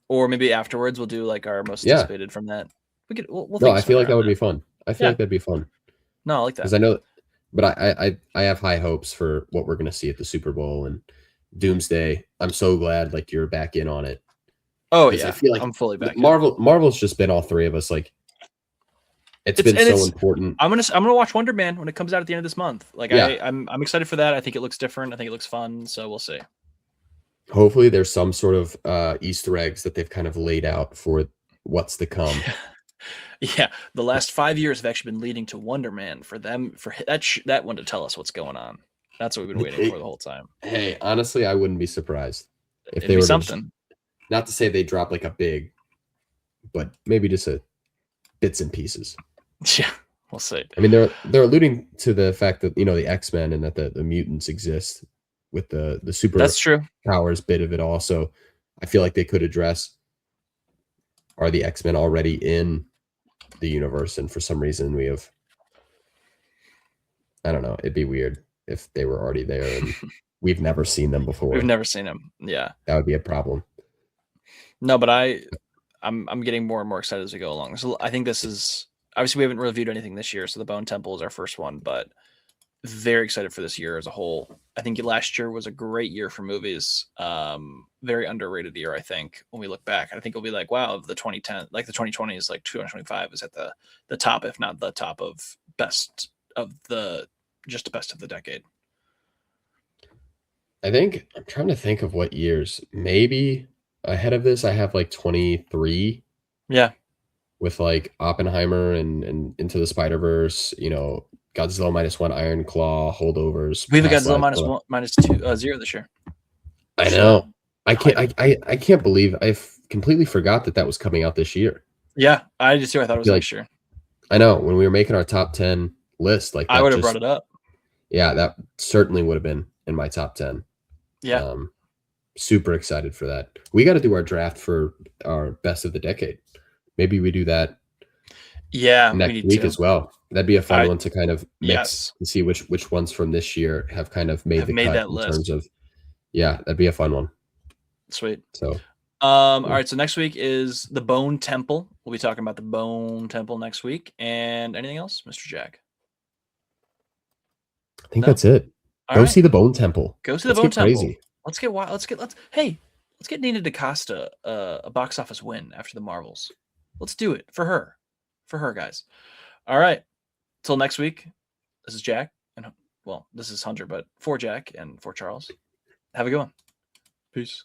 or maybe afterwards we'll do like our most anticipated from that. I feel like that would be fun. I feel like that'd be fun. No, I like that because I know, but I have high hopes for what we're going to see at the Super Bowl and Doomsday. I'm so glad like you're back in on it. Oh yeah, I feel like I'm fully back. Marvel's just been all three of us like. It's been so important. I'm gonna watch Wonder Man when it comes out at the end of this month. Like I'm excited for that. I think it looks different. I think it looks fun. So we'll see. Hopefully, there's some sort of Easter eggs that they've kind of laid out for what's to come. Yeah, the last 5 years have actually been leading to Wonder Man for that one to tell us what's going on. That's what we've been waiting for the whole time. Hey, honestly, I wouldn't be surprised if they were something. Not to say they drop like a big, but maybe just a bits and pieces. Yeah, we'll see. I mean, they're alluding to the fact that the X-Men and that the mutants exist with the super that's true powers bit of it all. So I feel like they could address, are the X-Men already in the universe? And for some reason we have, I don't know, it'd be weird if they were already there and we've never seen them before. We've never seen him. Yeah. That would be a problem. No, but I'm getting more and more excited as we go along. So I think this is, obviously we haven't reviewed anything this year, so the Bone Temple is our first one, but very excited for this year as a whole. I think last year was a great year for movies. Very underrated year, I think, when we look back. I think it'll be like, wow, the 2010, like the 2020s, like 2025 is at the top, if not the top of best of the decade. I think I'm trying to think of what years. Maybe ahead of this, I have like 23. Yeah. With like Oppenheimer and Into the Spider-Verse, Godzilla -1, Iron Claw, Holdovers. We have a Godzilla -2 this year. I know. I can't believe I've completely forgot that was coming out this year. Yeah, I just I thought it was next year. I know, when we were making our top 10 list, like I would have brought it up. Yeah, that certainly would have been in my top 10. Yeah. Super excited for that. We got to do our draft for our best of the decade. Maybe we do that. Yeah, next week as well. That'd be a fun one to kind of mix and see which ones from this year have kind of made the cut that in list. Terms of, yeah, that'd be a fun one. Sweet. So, all right. So next week is the Bone Temple. We'll be talking about the Bone Temple next week. And anything else, Mr. Jack? I think that's it. Go see the Bone Temple. Go see the Bone Temple. Crazy. Let's get Nina DaCosta a box office win after the Marvels. Let's do it for her, guys. All right. Till next week. This is Jack, and this is Hunter, but for Jack and for Charles. Have a good one. Peace.